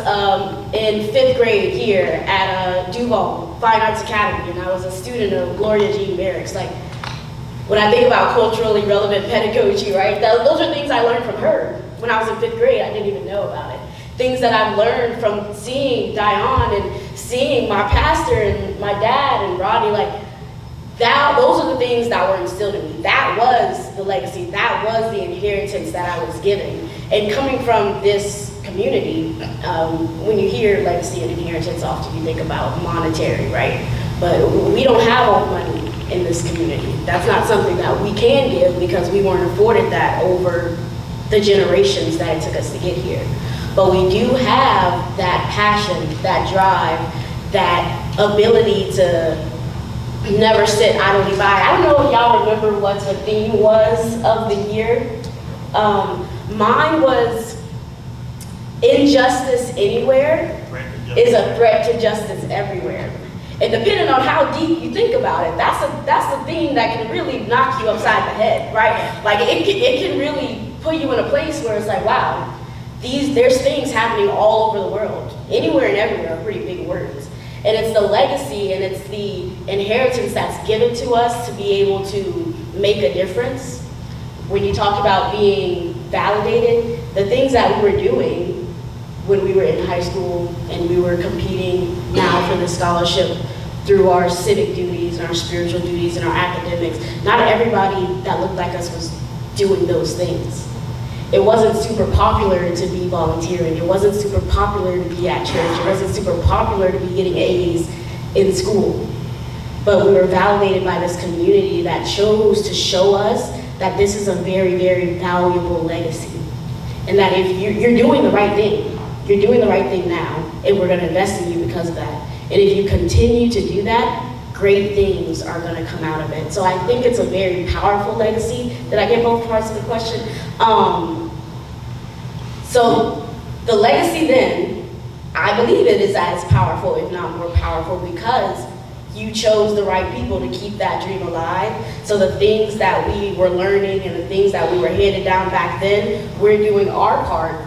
in 5th grade here at Duval Fine Arts Academy, and I was a student of Gloria Jean Barracks, when I think about culturally relevant pedagogy, right? Those are things I learned from her. When I was in 5th grade, I didn't even know about it. Things that I've learned from seeing Dion and seeing my pastor and my dad and Rodney, those are the things that were instilled in me. That was the legacy. That was the inheritance that I was given. And coming from this community, when you hear legacy and inheritance, often you think about monetary, right? But we don't have all money in this community. That's not something that we can give because we weren't afforded that over the generations that it took us to get here. But we do have that passion, that drive, that ability to never sit idly by. I don't know if y'all remember what the theme was of the year. Mine was injustice anywhere is a threat to justice everywhere. And depending on how deep you think about it, that's a theme that can really knock you upside the head, right? It can really put you in a place where it's wow, there's things happening all over the world. Anywhere and everywhere are pretty big words. And it's the legacy and it's the inheritance that's given to us to be able to make a difference. When you talk about being validated, the things that we were doing when we were in high school and we were competing now for the scholarship through our civic duties and our spiritual duties and our academics, not everybody that looked like us was doing those things. It wasn't super popular to be volunteering. It wasn't super popular to be at church. It wasn't super popular to be getting A's in school. But we were validated by this community that chose to show us that this is a very, very valuable legacy. And that if you're doing the right thing, you're doing the right thing now, and we're gonna invest in you because of that. And if you continue to do that, great things are gonna come out of it. So I think it's a very powerful legacy. Did I get both parts of the question? So the legacy then, I believe it is as powerful, if not more powerful, because you chose the right people to keep that dream alive. So the things that we were learning and the things that we were handed down back then, we're doing our part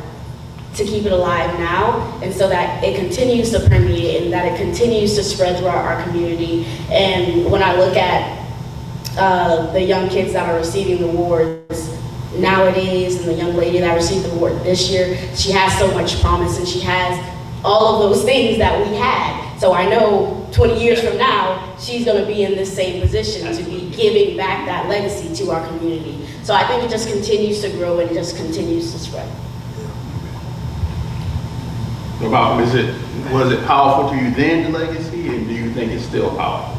to keep it alive now, and so that it continues to permeate and that it continues to spread throughout our community. And when I look at the young kids that are receiving the awards nowadays, and the young lady that received the award this year, she has so much promise, and she has all of those things that we had. So I know 20 years from now, she's gonna be in this same position to be giving back that legacy to our community. So I think it just continues to grow and it just continues to spread. Was it powerful to you then, the legacy, and do you think it's still powerful?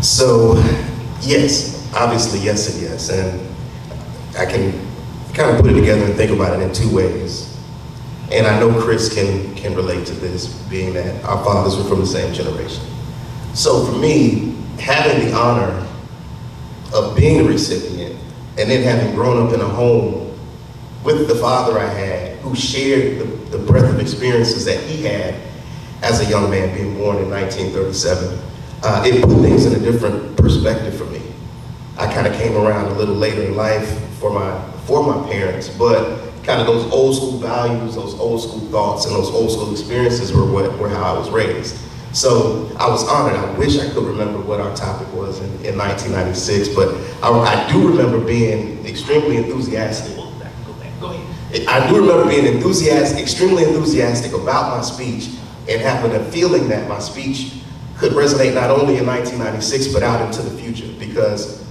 So, yes, obviously yes and yes. And I can kind of put it together and think about it in two ways. And I know Chris can relate to this, being that our fathers were from the same generation. So for me, having the honor of being the recipient, and then having grown up in a home with the father I had, who shared the breadth of experiences that he had as a young man being born in 1937, it put things in a different perspective for me. I kind of came around a little later in life for my parents, but kind of those old school values, those old school thoughts, and those old school experiences were how I was raised. So I was honored. I wish I could remember what our topic was in 1996, but I do remember being extremely enthusiastic. Go ahead. I do remember being extremely enthusiastic about my speech, and having a feeling that my speech could resonate not only in 1996, but out into the future, because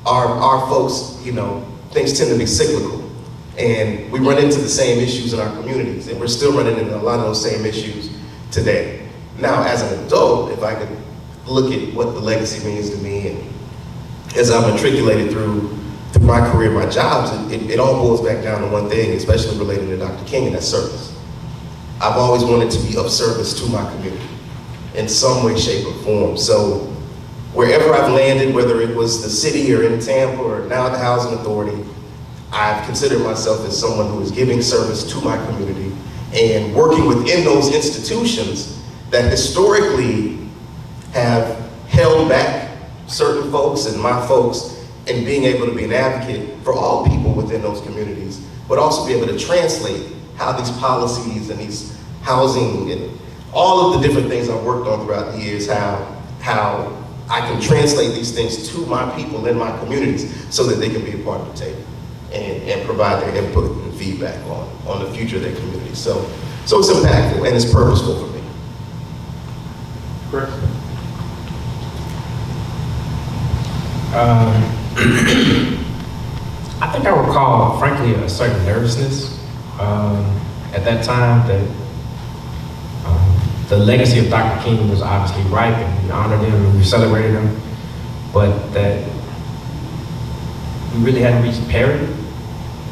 our folks, you know, things tend to be cyclical. And we run into the same issues in our communities, and we're still running into a lot of those same issues today. Now, as an adult, if I could look at what the legacy means to me, and as I've matriculated through my career, my jobs, it all boils back down to one thing, especially related to Dr. King, and that's service. I've always wanted to be of service to my community in some way, shape, or form. So wherever I've landed, whether it was the city or in Tampa or now the Housing Authority, I've considered myself as someone who is giving service to my community and working within those institutions that historically have held back certain folks and my folks, and being able to be an advocate for all people within those communities, but also be able to translate how these policies and these housing and all of the different things I've worked on throughout the years, how I can translate these things to my people in my communities so that they can be a part of the table and provide their input and feedback on the future of their community. So it's impactful and it's purposeful for me. Chris? I think I recall, frankly, a certain nervousness at that time that the legacy of Dr. King was obviously ripe, and we honored him and we celebrated him, but that we really hadn't reached parity.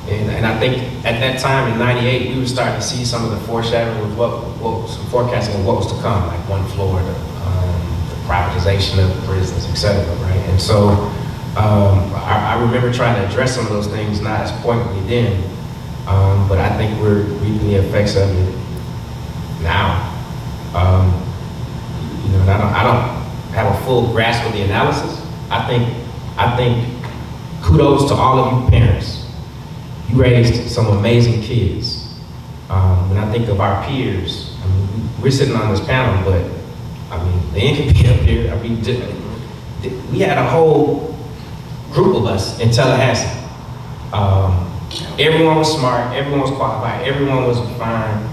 And I think at that time in '98, we were starting to see some of the foreshadowing of some forecasting of what was to come, like One Florida, the privatization of prisons, et cetera, right? And so I remember trying to address some of those things, not as pointedly then, but I think we're reaping the effects of it now. You know, and I don't have a full grasp of the analysis. I think kudos to all of you parents. You raised some amazing kids. When I think of our peers, I mean, we're sitting on this panel, but I mean, they can be up here. I mean, we had a whole group of us in Tallahassee. Everyone was smart, everyone was qualified, everyone was fine.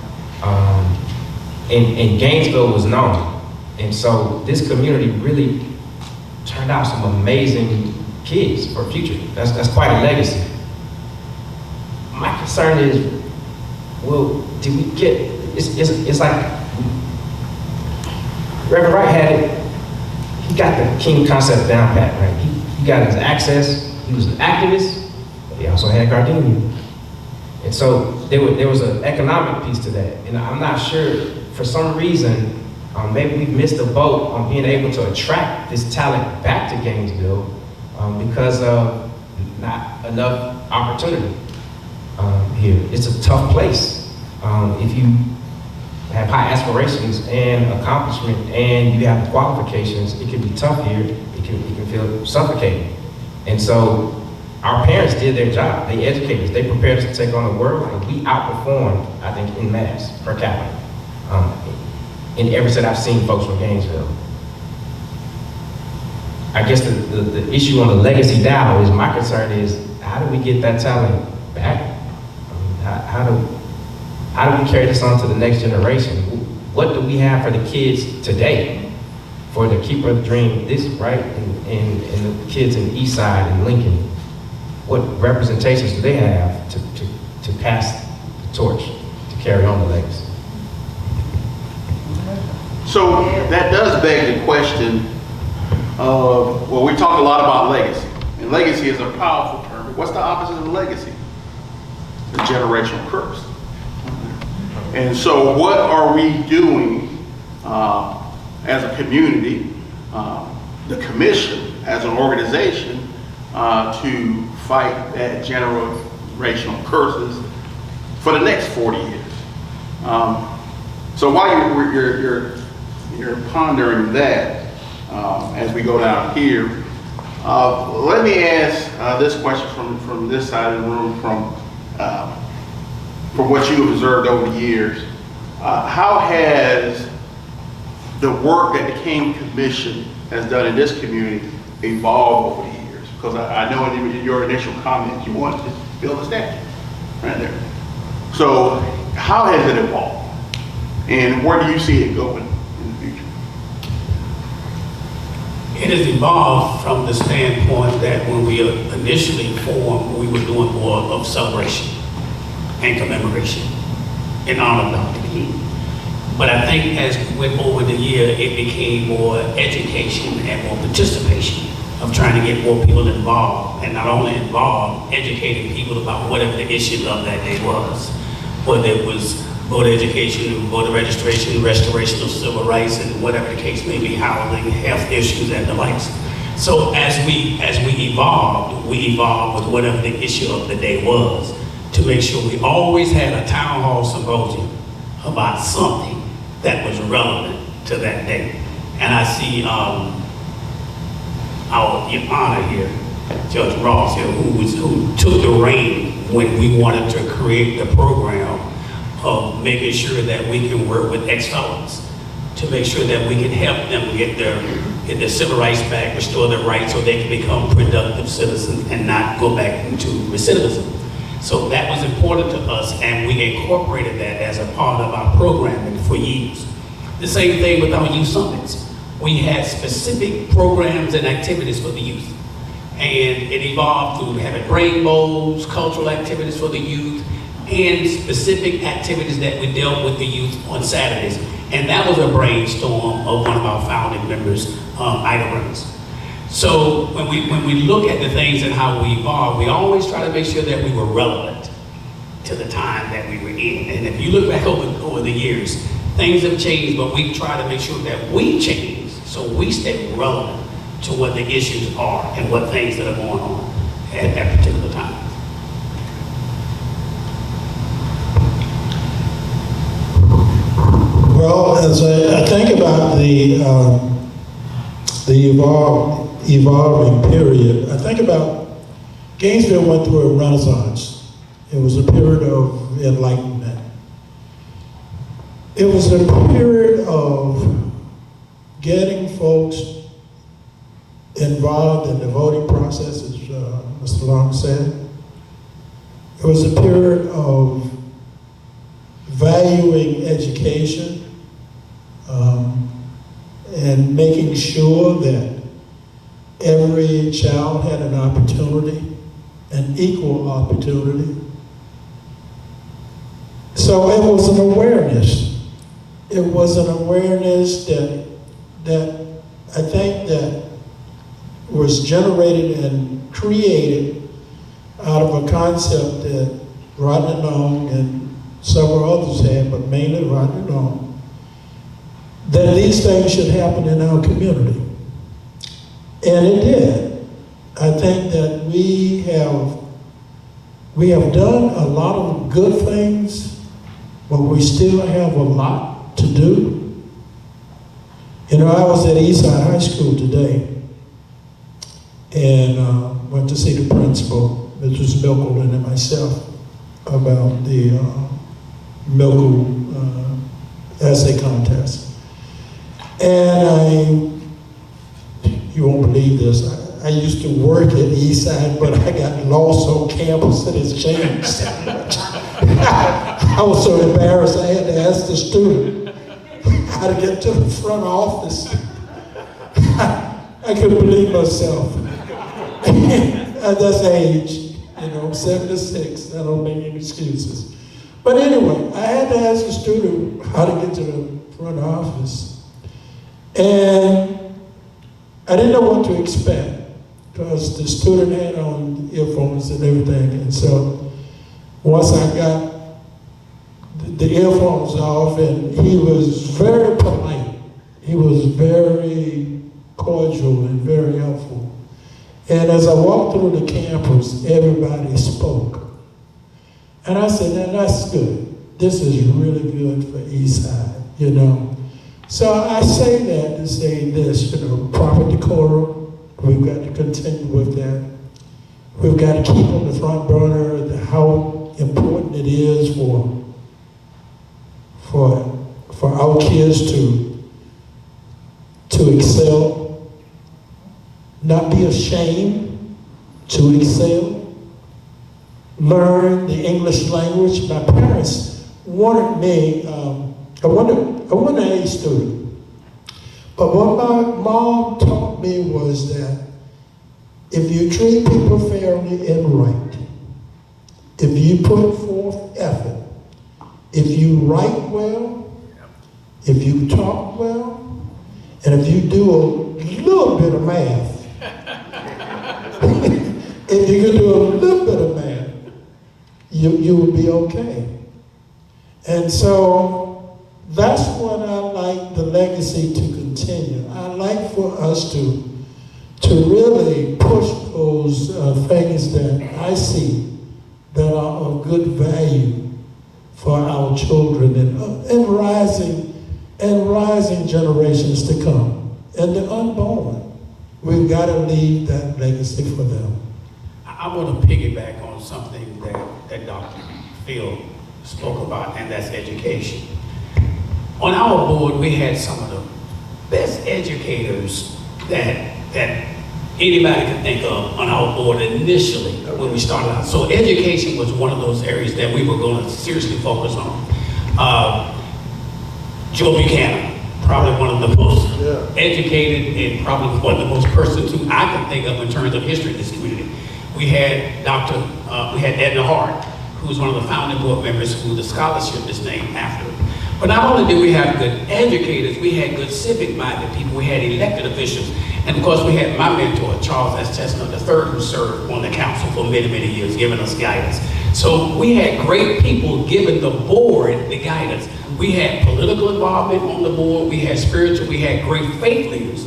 And Gainesville was known. And so this community really turned out some amazing kids for the future. That's quite a legacy. My concern is, well, did we get, it's like, Reverend Wright had it, he got the King concept down pat, right? He got his access, he was an activist, but he also had gardenia. And so there was an economic piece to that. And I'm not sure, for some reason, maybe we missed the boat on being able to attract this talent back to Gainesville because of not enough opportunity here. It's a tough place. If you have high aspirations and accomplishment and you have qualifications, it can be tough here. It can feel suffocating. And so our parents did their job. They educated us. They prepared us to take on the world, and we outperformed, I think, in mass, per capita. In every set I've seen folks from Gainesville. I guess the issue on the legacy Dow is, my concern is, how do we get that talent back? How do we carry this on to the next generation? What do we have for the kids today? For the keeper of the dream, this, right? And the kids in East Side and Lincoln. What representations do they have to pass the torch, to carry on the legacy? So that does beg the question of, well, we talk a lot about legacy, and legacy is a powerful term. What's the opposite of legacy? The generational curse. And so what are we doing as a community, the commission as an organization, to fight that generational curses for the next 40 years? So while you're pondering that, as we go down here, let me ask this question from this side of the room, from what you have observed over the years. How has the work that the King Commission has done in this community evolved over the years? Because I know in your initial comments you wanted to build a statue right there. So how has it evolved? And where do you see it going in the future? It has evolved from the standpoint that when we initially formed, we were doing more of celebration and commemoration in honor of Dr. King. But I think as we went over the year, it became more education and more participation of trying to get more people involved, and not only involved, educating people about whatever the issue of that day was, whether it was voter education, voter registration, restoration of civil rights, and whatever the case may be, housing, health issues, and the likes. So as we evolved with whatever the issue of the day was, to make sure we always had a town hall symposium about something that was relevant to that day. And I see our honor here, Judge Ross here, who took the reign when we wanted to create the program of making sure that we can work with ex-felons to make sure that we can help them get their civil rights back, restore their rights so they can become productive citizens and not go back into recidivism. So that was important to us, and we incorporated that as a part of our programming for years. The same thing with our youth summits. We had specific programs and activities for the youth. And it evolved through having rainbows, cultural activities for the youth, and specific activities that we dealt with the youth on Saturdays. And that was a brainstorm of one of our founding members, Ida Burns. So when we look at the things and how we evolve, we always try to make sure that we were relevant to the time that we were in. And if you look back over the years, things have changed, but we try to make sure that we change so we stay relevant to what the issues are and what things that are going on at that particular time. Well, as I think about the evolving period, I think about Gainesville went through a renaissance. It was a period of enlightenment. It was a period of getting folks involved in the voting process, as Mr. Long said. It was a period of valuing education, and making sure that every child had an opportunity, an equal opportunity. So it was an awareness. It was an awareness that that I think that was generated and created out of a concept that Rodney Long and several others had, but mainly Rodney Long, that these things should happen in our community. And it did. I think that we have done a lot of good things, but we still have a lot to do. You know, I was at Eastside High School today and went to see the principal, Mrs. Milkel, and myself about the Milkel essay contest. And you won't believe this, I used to work at Eastside, but I got lost on campus and it's changed. I was so embarrassed I had to ask the student how to get to the front office. I couldn't believe myself. At this age, you know, 76, I don't make any excuses. But anyway, I had to ask the student how to get to the front office. And I didn't know what to expect because the student had on earphones and everything. And so once I got the earphones off, and he was very polite. He was very cordial and very helpful. And as I walked through the campus, everybody spoke. And I said, now that's good. This is really good for Eastside, you know. So I say that to say this, you know, proper decorum, we've got to continue with that. We've got to keep on the front burner how important it is for our kids to excel, not be ashamed to excel, learn the English language. My parents wanted me, I wasn't an A student, but what my mom taught me was that if you treat people fairly and right, if you put forth effort, if you write well, if you talk well, and if you do a little bit of math, if you can do a little bit of math, you will be okay. And so that's what I like the legacy to continue. I like for us to really push those things that I see that are of good value for our children and rising generations to come, and the unborn. We've got to leave that legacy for them. I want to piggyback on something that Dr. Phil spoke about, and that's education. On our board, we had some of the best educators that anybody could think of on our board initially when we started out. So education was one of those areas that we were going to seriously focus on. Joe Buchanan, probably one of the most educated and probably one of the most persons who I can think of in terms of history in this community. We had we had Edna Hart, who's one of the founding board members who the scholarship is named after. But not only did we have good educators, we had good civic-minded people, we had elected officials, and of course we had my mentor, Charles S. Chestnut III, who served on the council for many, many years, giving us guidance. So we had great people giving the board the guidance. We had political involvement on the board, we had spiritual, we had great faith leaders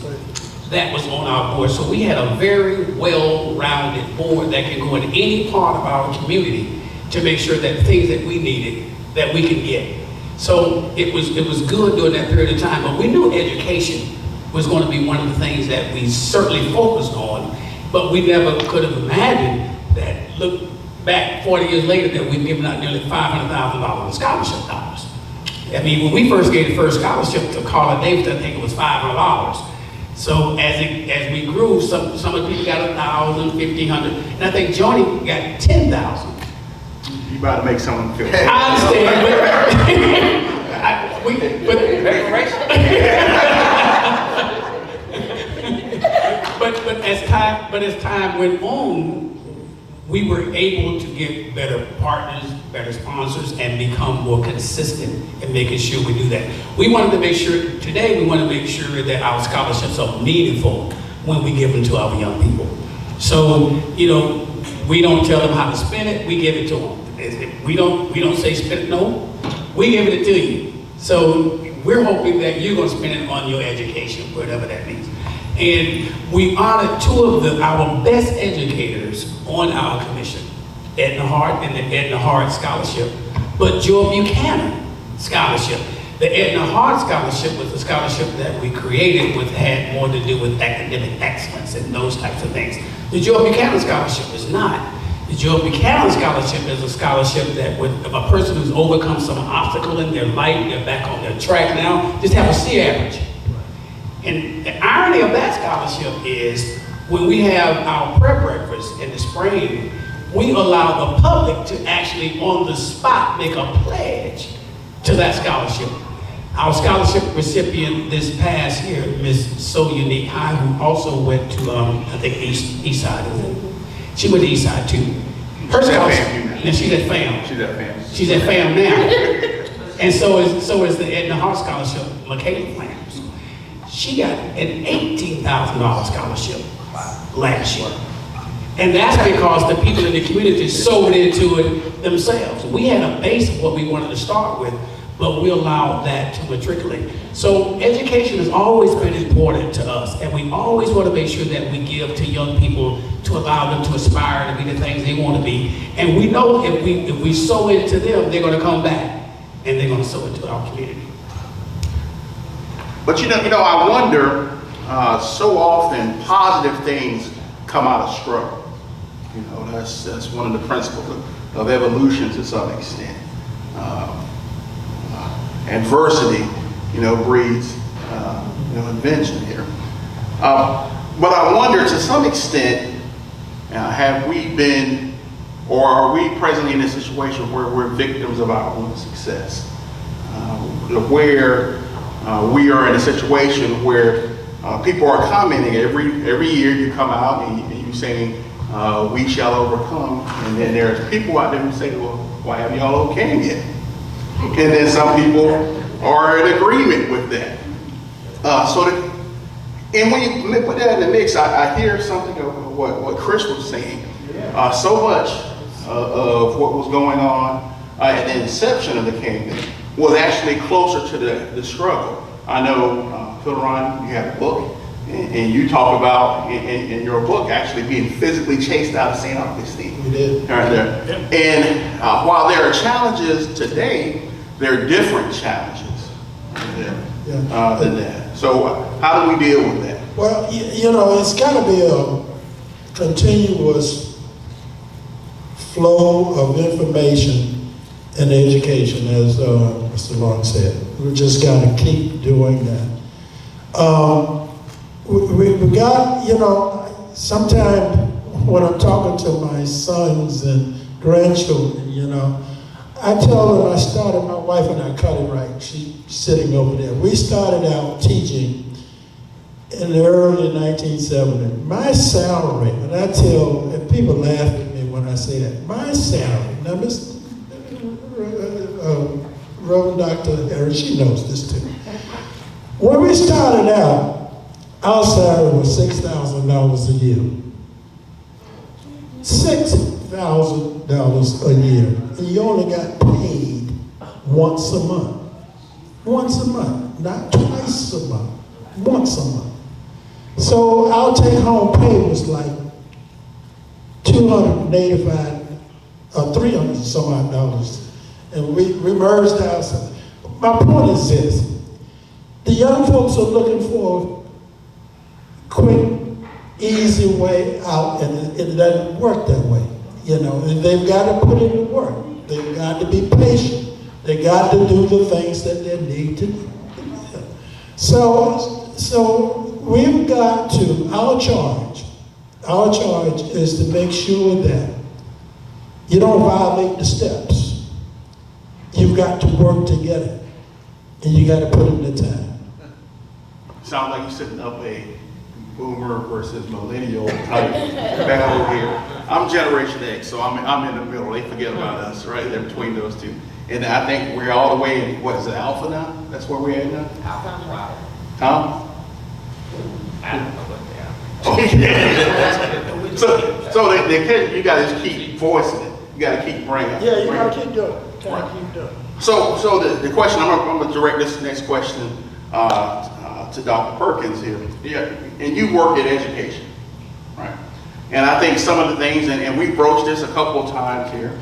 that was on our board. So we had a very well-rounded board that can go in any part of our community to make sure that things that we needed, that we could get. So it was good during that period of time, but we knew education was going to be one of the things that we certainly focused on, but we never could have imagined that, look back 40 years later, that we've given out nearly $500,000 in scholarship dollars. I mean, when we first gave the first scholarship to Carla Davis, I think it was $500. So as we grew, some of the people got 1,000, 1,500, and I think Johnny got 10,000. You about to make someone feel bad. I understand, but as time went on, we were able to get better partners, better sponsors, and become more consistent in making sure we do that. We wanted to make sure, today we want to make sure that our scholarships are meaningful when we give them to our young people. So, you know, we don't tell them how to spend it, we give it to them. We don't say spend it, no, we give it to you. So we're hoping that you're going to spend it on your education, whatever that means. And we honored two of our best educators on our commission, Edna Hart and the Edna Hart Scholarship, but Joe Buchanan Scholarship. The Edna Hart Scholarship was a scholarship that we created had more to do with academic excellence and those types of things. The Joe Buchanan Scholarship is not. The Joe Buchanan Scholarship is a scholarship that if a person who's overcome some obstacle in their life, they're back on their track now, just have a C average. And the irony of that scholarship is when we have our prayer breakfast in the spring, we allow the public to actually on the spot make a pledge to that scholarship. Our scholarship recipient this past year, Miss So Unique High, who also went to, I think, East Side, isn't it? She went to East Side too. Her scholarship, and she's at FAM. She's at FAM. She's at FAM now. And so is the Edna Hart Scholarship, Michaela Flams. She got an $18,000 scholarship last year. And that's because the people in the community sold into it themselves. We had a base of what we wanted to start with, but we allowed that to matriculate. So education has always been important to us, and we always want to make sure that we give to young people to allow them to aspire to be the things they want to be. And we know if we sow into them, they're going to come back, and they're going to sow into our community. But you know, I wonder, so often positive things come out of struggle. You know, that's one of the principles of evolution to some extent. Adversity, breeds, invention here. But I wonder, to some extent, have we been, or are we presently in a situation where we're victims of our own success? Where we are in a situation where people are commenting every year you come out and you saying, we shall overcome, and then there's people out there who say, well, why have y'all overcame yet? And then some people are in agreement with that. And when you put that in the mix, I hear something of what Chris was saying. So much of what was going on at the inception of the kingdom was actually closer to the struggle. I know, Phil Ron, you have a book, and you talk about in your book actually being physically chased out of St. Augustine. We did. Right there. Yeah. And while there are challenges today, there are different challenges than that. So how do we deal with that? Well, it's got to be a continuous flow of information and education, as Mr. Long said. We just got to keep doing that. We got, sometimes when I'm talking to my sons and grandchildren, I tell them I started, my wife and I cut it right, she's sitting over there. We started out teaching in the early 1970s. My salary, and I tell, and people laugh at me when I say that, my salary, now Mr. Reverend Dr. Harris, she knows this too. When we started out, our salary was $6,000 a year. $6,000 a year, and you only got paid once a month. Once a month, not twice a month, once a month. So our take-home pay was like $285, $300 some odd dollars, and we merged ourselves. My point is this: the young folks are looking for a quick, easy way out, and it doesn't work that way. And they've got to put in the work. They've got to be patient. They got to do the things that they need to do. So we've got to, our charge is to make sure that you don't violate the steps. You've got to work to get it, and you got to put in the time. Sounds like you're setting up a boomer versus millennial type battle here. I'm Generation X, so I'm in the middle. They forget about us, right? They're between those two. And I think we're all the way in, what is it, Alpha now? That's where we're at now? Wow. Huh? I don't know what they are. Okay. So you gotta just keep voicing it. You gotta keep bringing it. Yeah, you gotta keep doing it. Keep doing it. So the question, I'm gonna direct this next question to Dr. Perkins here. Yeah, and you work in education, right? And I think some of the things, and we broached this a couple of times here,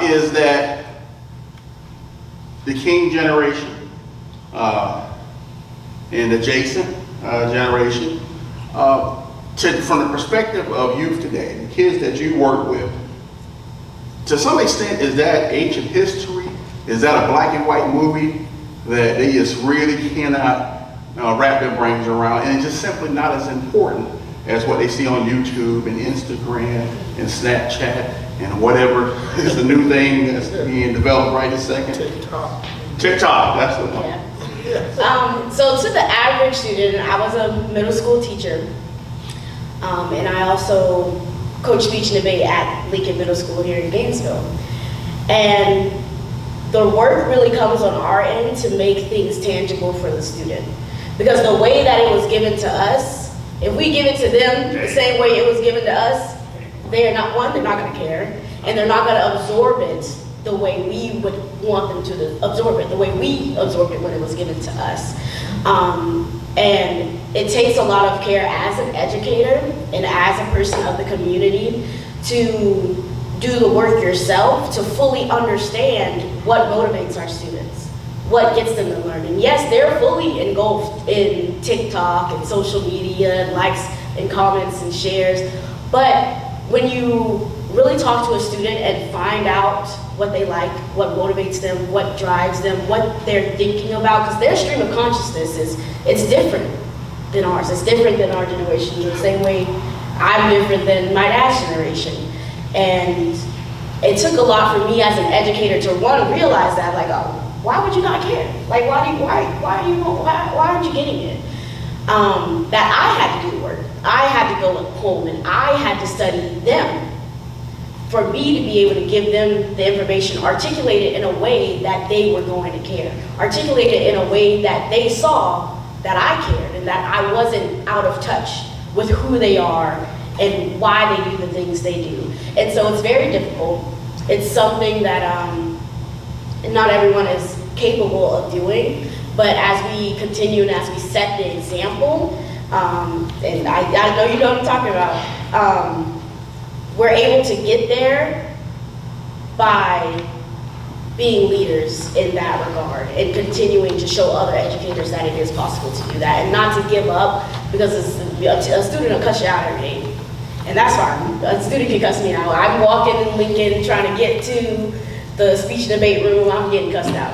is that the King generation and adjacent generation, from the perspective of youth today, the kids that you work with, to some extent, is that ancient history? Is that a black and white movie that they just really cannot wrap their brains around, and it's just simply not as important as what they see on YouTube and Instagram and Snapchat and whatever is the new thing that's being developed right this second? TikTok, that's the one. Yeah. So to the average student, I was a middle school teacher, and I also coach speech and debate at Lincoln Middle School here in Gainesville. And the work really comes on our end to make things tangible for the student. Because the way that it was given to us, if we give it to them the same way it was given to us, they're not gonna care, and they're not gonna absorb it the way we would want them to absorb it, the way we absorbed it when it was given to us. And it takes a lot of care as an educator and as a person of the community to do the work yourself to fully understand what motivates our students, what gets them to learn. And yes, they're fully engulfed in TikTok and social media and likes and comments and shares, but when you really talk to a student and find out what they like, what motivates them, what drives them, what they're thinking about, because their stream of consciousness it's different than ours. It's different than our generation, the same way I'm different than my dad's generation. And it took a lot for me as an educator to realize that, like, oh, why would you not care? Like, why aren't you getting it? That I had to do the work. I had to go home and I had to study them for me to be able to give them the information, articulate it in a way that they were going to care, articulate it in a way that they saw that I cared and that I wasn't out of touch with who they are and why they do the things they do. And so it's very difficult. It's something that not everyone is capable of doing, but as we continue and as we set the example, and I know you know what I'm talking about, we're able to get there by being leaders in that regard and continuing to show other educators that it is possible to do that and not to give up, because a student will cuss you out every day. And that's fine. A student can cuss me out. I'm walking in Lincoln trying to get to the speech and debate room, I'm getting cussed out.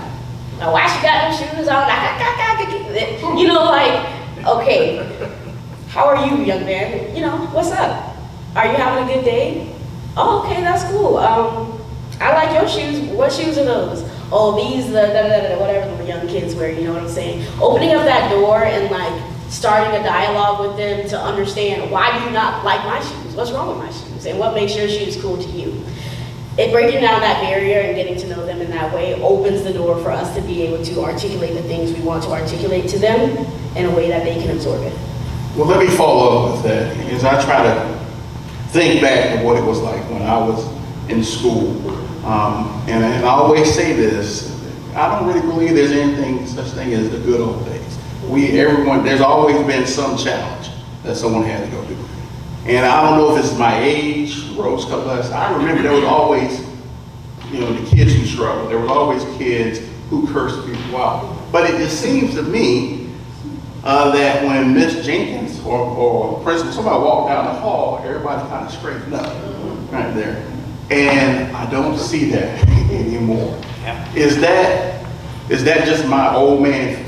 Now, why she got them shoes on? You know, like, okay, how are you, young man? You know, what's up? Are you having a good day? Oh, okay, that's cool. I like your shoes. What shoes are those? Oh, these, whatever the young kids wear, you know what I'm saying? Opening up that door and like starting a dialogue with them to understand, why do you not like my shoes? What's wrong with my shoes? And what makes your shoes cool to you? It breaking down that barrier and getting to know them in that way opens the door for us to be able to articulate the things we want to articulate to them in a way that they can absorb it. Well, let me follow up with that, because I try to think back to what it was like when I was in school. And I always say this, I don't really believe there's anything such thing as the good old days. There's always been some challenge that someone had to go through. And I don't know if it's my age, rose-colored glasses. I remember there was always, the kids who struggled. There was always kids who cursed people out. But it just seems to me that when Miss Jenkins or principal, somebody walked down the hall, everybody kind of straightened up right there. And I don't see that anymore. Is that just my old man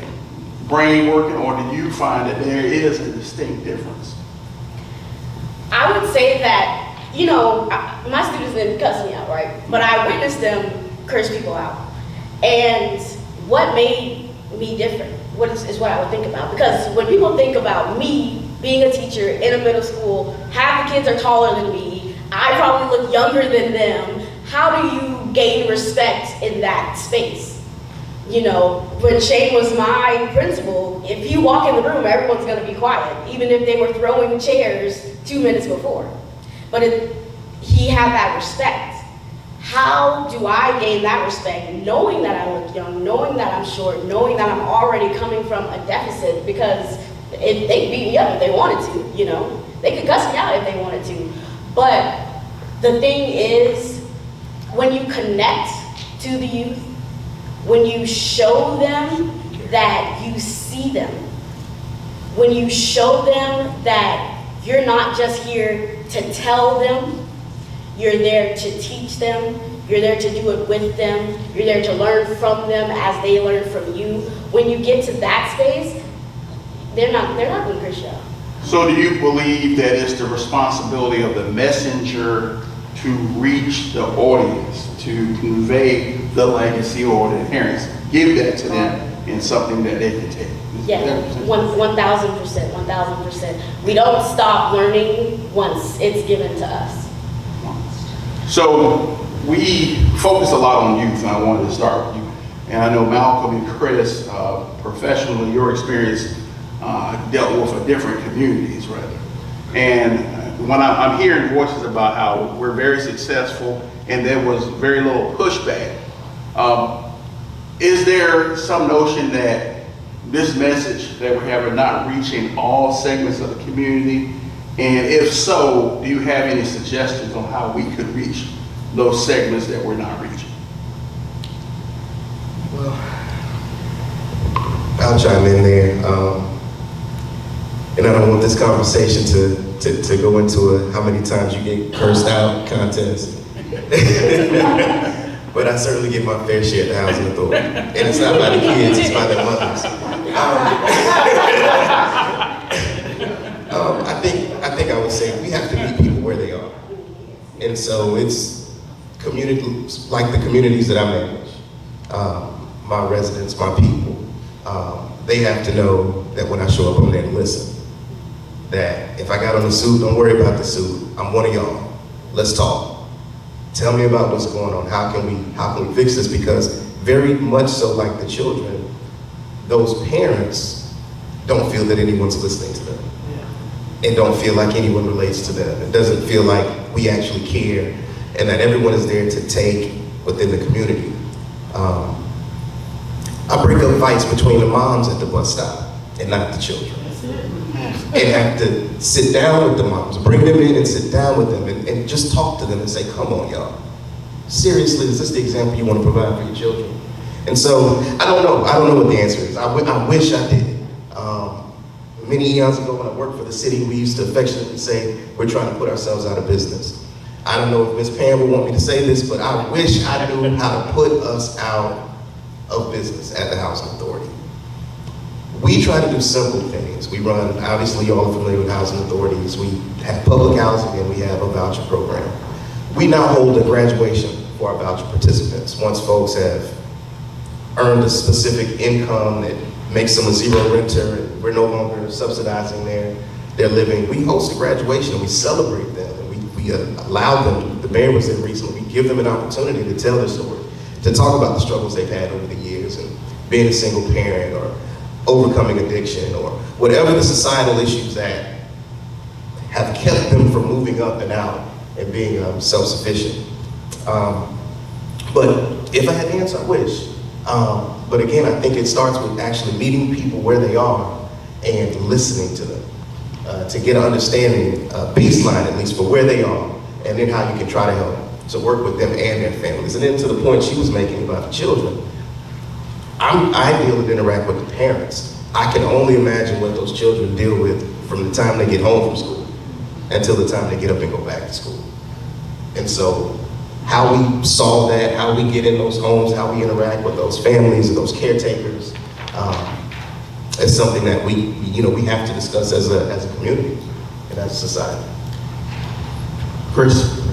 brain working, or do you find that there is a distinct difference? I would say that, my students didn't cuss me out, right? But I witnessed them curse people out. And what made me different is what I would think about. Because when people think about me being a teacher in a middle school, half the kids are taller than me, I probably look younger than them. How do you gain respect in that space? You know, when Shane was my principal, if you walk in the room, everyone's gonna be quiet, even if they were throwing chairs 2 minutes before. But he had that respect. How do I gain that respect, knowing that I look young, knowing that I'm short, knowing that I'm already coming from a deficit? Because if they beat me up if they wanted to, you know, they could cuss me out if they wanted to. But the thing is, when you connect to the youth, when you show them that you see them, when you show them that you're not just here to tell them, you're there to teach them, you're there to do it with them, you're there to learn from them as they learn from you. When you get to that space, they're not going to push you out. So do you believe that it's the responsibility of the messenger to reach the audience, to convey the legacy or the adherence, give that to them in something that they can take? Yeah, 1,000%, 1,000%. We don't stop learning once it's given to us. So we focus a lot on youth, and I wanted to start with you. And I know Malcolm and Chris, professionally, your experience dealt with different communities, rather. And when I'm hearing voices about how we're very successful and there was very little pushback, is there some notion that this message that we're having not reaching all segments of the community? And if so, do you have any suggestions on how we could reach those segments that we're not reaching? Well, I'll chime in there. And I don't want this conversation to go into a how many times you get cursed out contest. But I certainly get my fair share at the Housing Authority. And it's not by the kids, it's by their mothers. I think I would say we have to meet people where they are. And so it's communities, like the communities that I manage, my residents, my people, they have to know that when I show up, I'm there to listen. That if I got on the suit, don't worry about the suit. I'm one of y'all. Let's talk. Tell me about what's going on. How can we fix this? Because very much so like the children, those parents don't feel that anyone's listening to them. And don't feel like anyone relates to them. It doesn't feel like we actually care and that everyone is there to take within the community. I break up fights between the moms at the bus stop and not the children. And have to sit down with the moms, bring them in and sit down with them and just talk to them and say, come on, y'all. Seriously, is this the example you want to provide for your children? And so, I don't know what the answer is. I wish I did. Many years ago when I worked for the city, we used to affectionately say, we're trying to put ourselves out of business. I don't know if Ms. Pam would want me to say this, but I wish I knew how to put us out of business at the Housing Authority. We try to do simple things. We run, obviously you all are familiar with housing authorities. We have public housing and we have a voucher program. We now hold a graduation for our voucher participants. Once folks have earned a specific income that makes them a zero renter and we're no longer subsidizing their living, we host a graduation and we celebrate them. And we allow them, the mayor was there recently, we give them an opportunity to tell their story, to talk about the struggles they've had over the years and being a single parent or overcoming addiction or whatever the societal issues that have kept them from moving up and out and being self-sufficient. But if I had the answer, I wish. But again, I think it starts with actually meeting people where they are and listening to them to get an understanding, baseline at least, for where they are, and then how you can try to help to work with them and their families. And then to the point she was making about the children, I deal and interact with the parents. I can only imagine what those children deal with from the time they get home from school until the time they get up and go back to school. And so how we solve that, how we get in those homes, how we interact with those families and those caretakers, is something that we have to discuss as a community and as a society. Chris?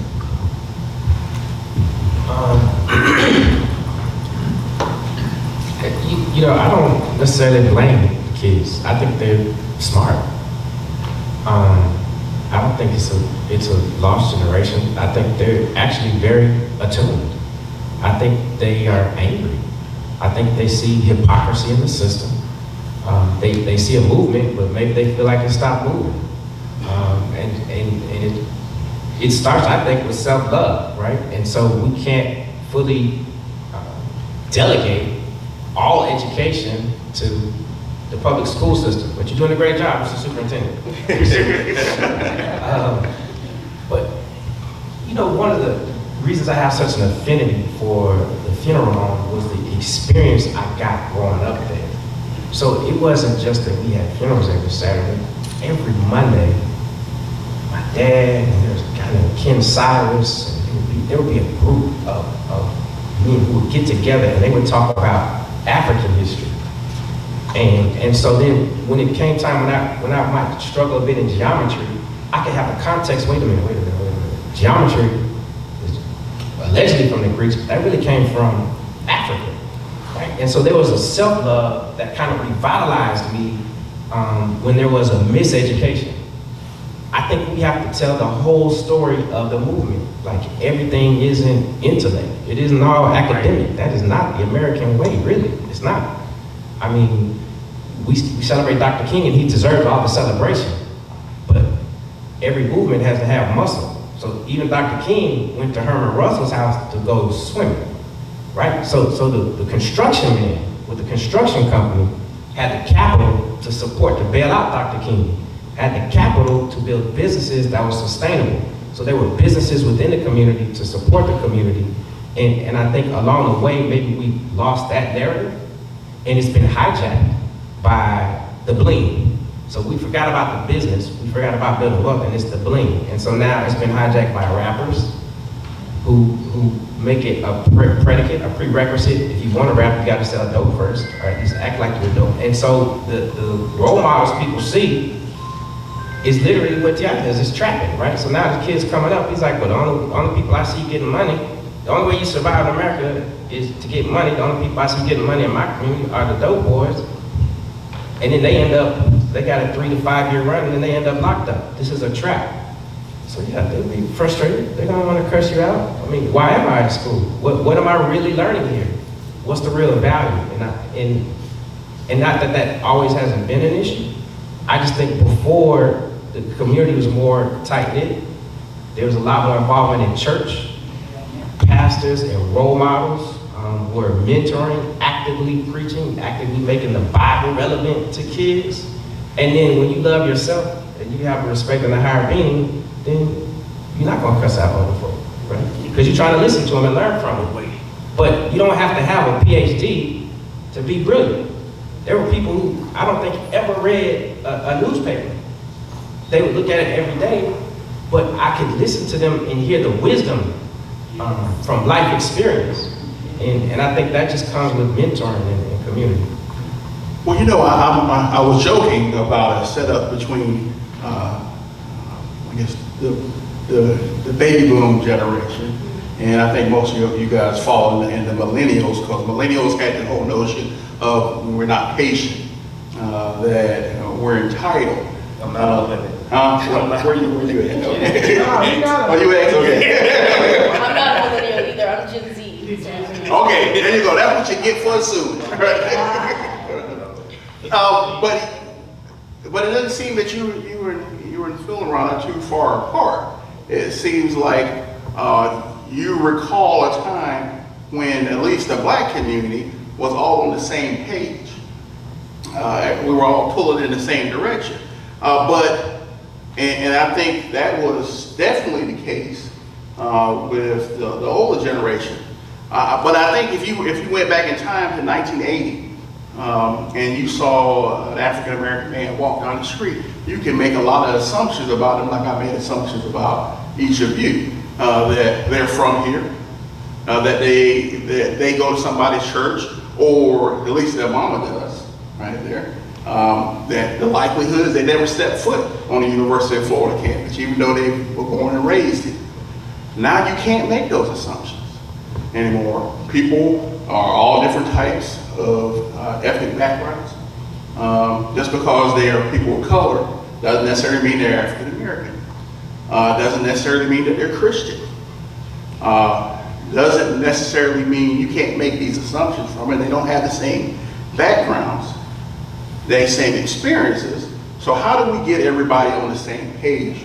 I don't necessarily blame the kids. I think they're smart. I don't think it's a lost generation. I think they're actually very attuned. I think they are angry. I think they see hypocrisy in the system. They see a movement, but maybe they feel like it stopped moving. And it starts, I think, with self-love, right? And so we can't fully delegate all education to the public school system. But you're doing a great job, Mr. Superintendent. But, you know, one of the reasons I have such an affinity for the funeral home was the experience I got growing up there. So it wasn't just that we had funerals every Saturday. Every Monday, my dad, and there was a guy named Ken Cyrus, and there would be a group of men who would get together and they would talk about African history. And so then when it came time when I might struggle a bit in geometry, I could have a context, wait a minute. Geometry is allegedly from the Greeks, but that really came from Africa, right? And so there was a self-love that kind of revitalized me when there was a miseducation. I think we have to tell the whole story of the movement. Like, everything isn't intellect. It isn't all academic. That is not the American way, really. It's not. I mean, we celebrate Dr. King and he deserves all the celebration, but every movement has to have muscle. So even Dr. King went to Herman Russell's house to go swimming, right? So the construction man with the construction company had the capital to support, to bail out Dr. King, had the capital to build businesses that were sustainable. So there were businesses within the community to support the community. And I think along the way, maybe we lost that narrative and it's been hijacked by the bling. So we forgot about the business, we forgot about building wealth, and it's the bling. And so now it's been hijacked by rappers who make it a predicate, a prerequisite. If you want to rap, you got to sell dope first, or at least act like you're dope. And so the role models people see is literally what Tiana does, is trapping, right? So now the kid's coming up, he's like, well, the only people I see getting money, the only way you survive in America is to get money. The only people I see getting money in my community are the dope boys. And then they got a 3 to 5 year run, and then they end up locked up. This is a trap. So yeah, they'll be frustrated. They're gonna want to curse you out. I mean, why am I in school? What am I really learning here? What's the real value? And not that always hasn't been an issue. I just think before, the community was more tight-knit. There was a lot more involvement in church. Pastors and role models were mentoring, actively preaching, actively making the Bible relevant to kids. And then when you love yourself and you have respect and a higher being, then you're not gonna cuss out other folk, right? Because you're trying to listen to them and learn from them. But you don't have to have a PhD to be brilliant. There were people who I don't think ever read a newspaper. They would look at it every day, but I could listen to them and hear the wisdom from life experience. And I think that just comes with mentoring and community. Well, you know, I was joking about a setup between, I guess, the baby boom generation, and I think most of you guys fall in the millennials, because millennials had the whole notion of we're not patient, that we're entitled. I'm not a millennial. Where you at? Okay. Oh, you at? Okay. I'm not a millennial either, I'm Gen Z. Okay, there you go. That's what you get for assuming. But it doesn't seem that you were feeling around too far apart. It seems like you recall a time when at least the black community was all on the same page. We were all pulling in the same direction. And I think that was definitely the case with the older generation. But I think if you went back in time to 1980 and you saw an African American man walk down the street, you can make a lot of assumptions about him, like I made assumptions about each of you. That they're from here, that they go to somebody's church, or at least their mama does, right there. That the likelihood is they never stepped foot on the University of Florida campus, even though they were born and raised here. Now you can't make those assumptions anymore. People are all different types of ethnic backgrounds. Just because they are people of color Doesn't necessarily mean they're African American. Doesn't necessarily mean that they're Christian. Doesn't necessarily mean you can't make these assumptions from it. They don't have the same backgrounds, the same experiences. So how do we get everybody on the same page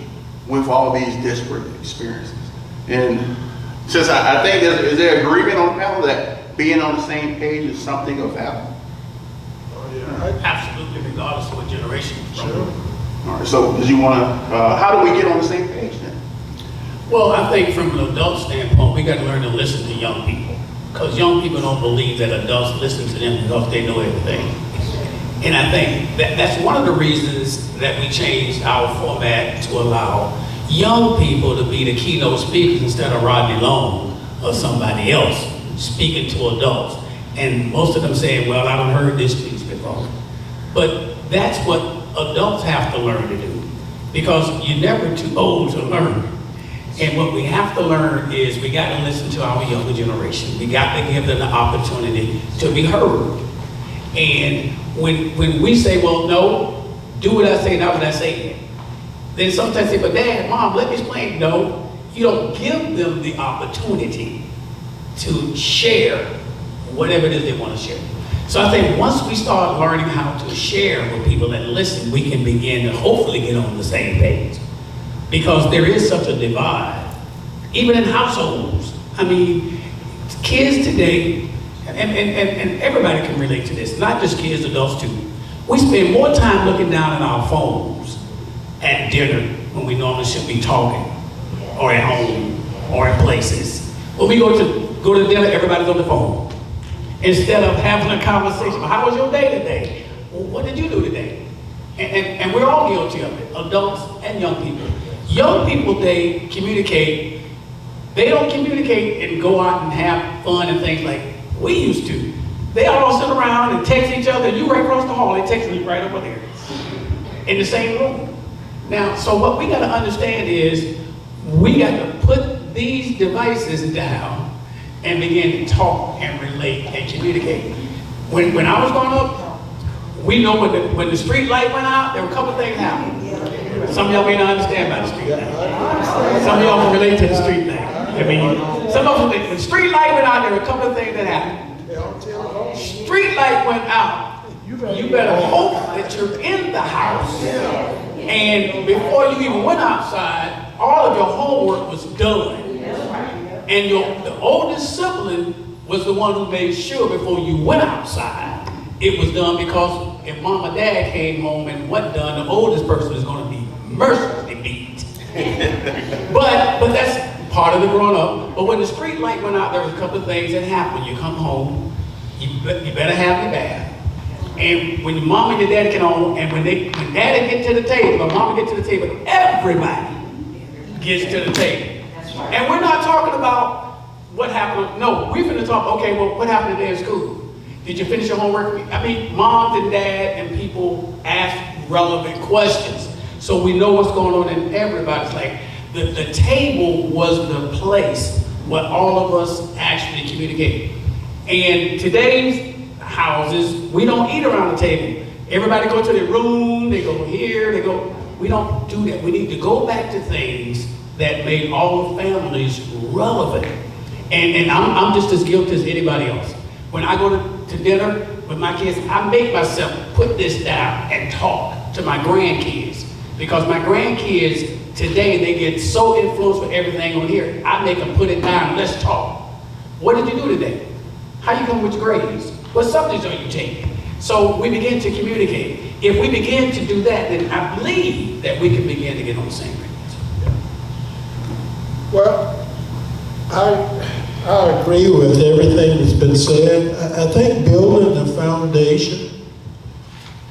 with all these disparate experiences? And since I think is there agreement on the panel that being on the same page is something of value? Absolutely, regardless of what generation you're from. All right, so do you want to, how do we get on the same page then? Well, I think from an adult standpoint, we got to learn to listen to young people. Because young people don't believe that adults listen to them because they know everything. And I think that's one of the reasons that we changed our format to allow young people to be the keynote speakers instead of Rodney Long or somebody else speaking to adults. And most of them saying, well, I haven't heard this speech before. But that's what adults have to learn to do, because you're never too old to learn. And what we have to learn is we got to listen to our younger generation. We got to give them the opportunity to be heard. And when we say, well, no, do what I say, not what I say, then sometimes they say, but Dad, Mom, let me explain. No, you don't give them the opportunity to share whatever it is they want to share. So I think once we start learning how to share with people and listen, we can begin to hopefully get on the same page. Because there is such a divide, even in households. I mean, kids today, and everybody can relate to this, not just kids, adults too. We spend more time looking down at our phones at dinner when we normally should be talking, or at home, or in places. When we go to dinner, everybody's on the phone. Instead of having a conversation, how was your day today? Well, what did you do today? And we're all guilty of it, adults and young people. Young people, they communicate. They don't communicate and go out and have fun and things like we used to. They all sit around and text each other. You right across the hall, they text me right over there in the same room. Now, so what we got to understand is we got to put these devices down and begin to talk and relate and communicate. When I was growing up, we know when the street light went out, there were a couple things happened. Some of y'all may not understand about the street light. Some of y'all can relate to the street light. I mean, some of us, when the street light went out, there were a couple of things that happened. Street light went out, you better hope that you're in the house. And before you even went outside, all of your homework was done. And the oldest sibling was the one who made sure before you went outside, it was done, because if Mom or Dad came home and wasn't done, the oldest person is going to be mercilessly beat. but that's part of the growing up. But when the street light went out, there was a couple of things that happened. You come home, you better have your bath. And when your mom and your dad get home, and when daddy get to the table, or mama get to the table, everybody gets to the table. And we're not talking about what happened. No, we're going to talk, okay, well, what happened today in school? Did you finish your homework? I mean, moms and dad and people ask relevant questions. So we know what's going on in everybody's life. The table was the place where all of us actually communicate. And today's houses, we don't eat around the table. Everybody go to their room, they go here, they go. We don't do that. We need to go back to things that made all families relevant. And I'm just as guilty as anybody else. When I go to dinner with my kids, I make myself put this down and talk to my grandkids. Because my grandkids today, they get so influenced with everything on here, I make them put it down, let's talk. What did you do today? How you come with your grades? What subjects are you taking? So we begin to communicate. If we begin to do that, then I believe that we can begin to get on the same page. Well, I agree with everything that's been said. I think building the foundation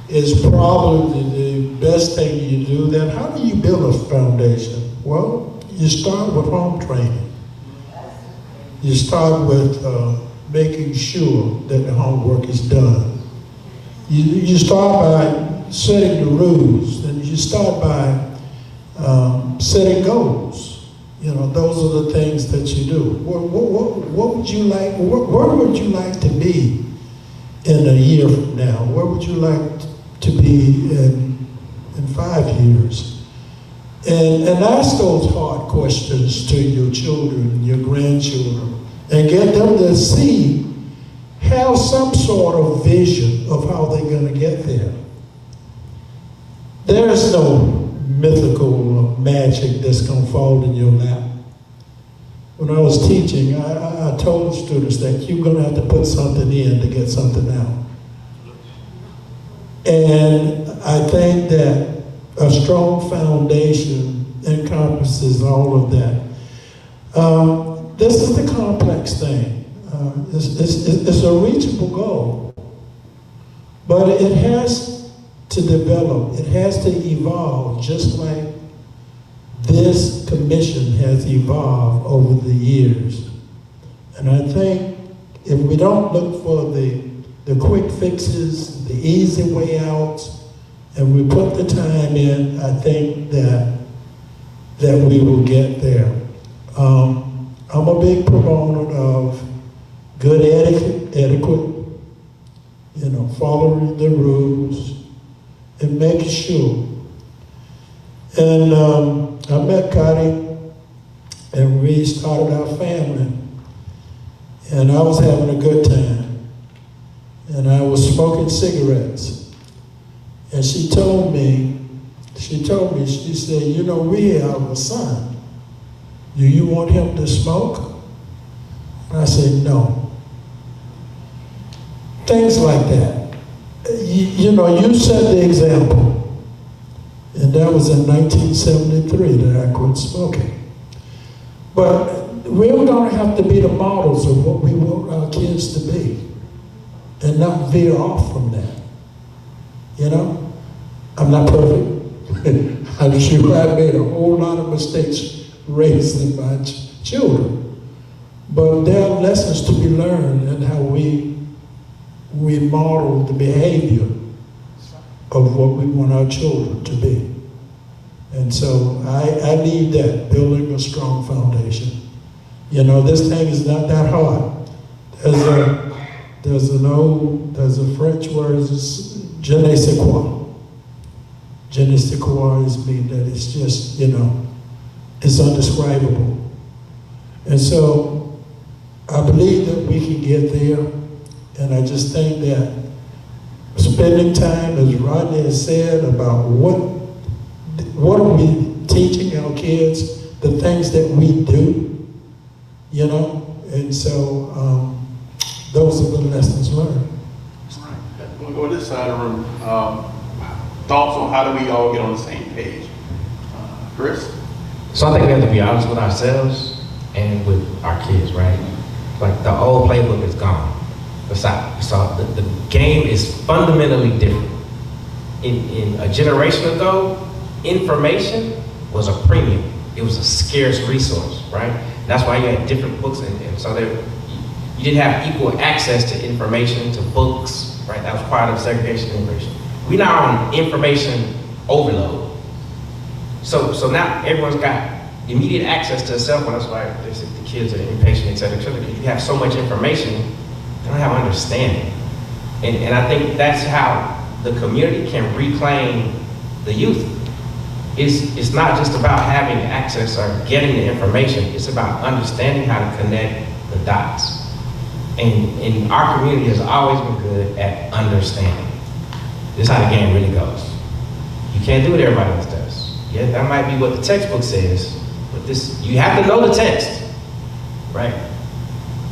is probably the best thing you do. Then how do you build a foundation? Well, you start with home training. You start with making sure that the homework is done. You start by setting the rules, and you start by setting goals. You know, those are the things that you do. What would you like? Where would you like to be in a year from now? Where would you like to be in in 5 years? And ask those hard questions to your children, your grandchildren, and get them to see, have some sort of vision of how they're going to get there. There's no mythical magic that's going to fall in your lap. When I was teaching, I told the students that you're going to have to put something in to get something out. And I think that a strong foundation encompasses all of that. This is the complex thing. It's a reachable goal, but it has to develop, it has to evolve, just like this commission has evolved over the years. And I think if we don't look for the quick fixes, the easy way out, and we put the time in, I think that we will get there. I'm a big proponent of good etiquette, following the rules and making sure. And I met Cotty, and we started our family, and I was having a good time, and I was smoking cigarettes. And she told me, she said, we have a son. Do you want him to smoke? And I said, no. Things like that. You set the example. And that was in 1973 that I quit smoking. But we're going to have to be the models of what we want our kids to be and not veer off from that. I'm not perfect. I'm sure I made a whole lot of mistakes raising my children. But there are lessons to be learned in how we model the behavior of what we want our children to be. And so I need that, building a strong foundation. This thing is not that hard. There's a French word, je ne sais quoi. Je ne sais quoi is mean that it's just, it's undescribable. And so I believe that we can get there, and I just think that spending time, as Rodney has said, about what are we teaching our kids, the things that we do, and so those are the lessons learned. We'll go to this side of the room. Thoughts on how do we all get on the same page? Chris? So I think we have to be honest with ourselves and with our kids, right? Like the old playbook is gone. So the game is fundamentally different. In a generation ago, information was a premium. It was a scarce resource, right? That's why you had different books, and so you didn't have equal access to information, to books, right? That was part of segregation and integration. We now on information overload. So now everyone's got immediate access to a cell phone. That's why the kids are impatient, et cetera, because you have so much information, they don't have understanding. And I think that's how the community can reclaim the youth. It's not just about having access or getting the information, it's about understanding how to connect the dots. And our community has always been good at understanding. This is how the game really goes. You can't do what everybody else does. Yeah, that might be what the textbook says, but you have to know the text, right?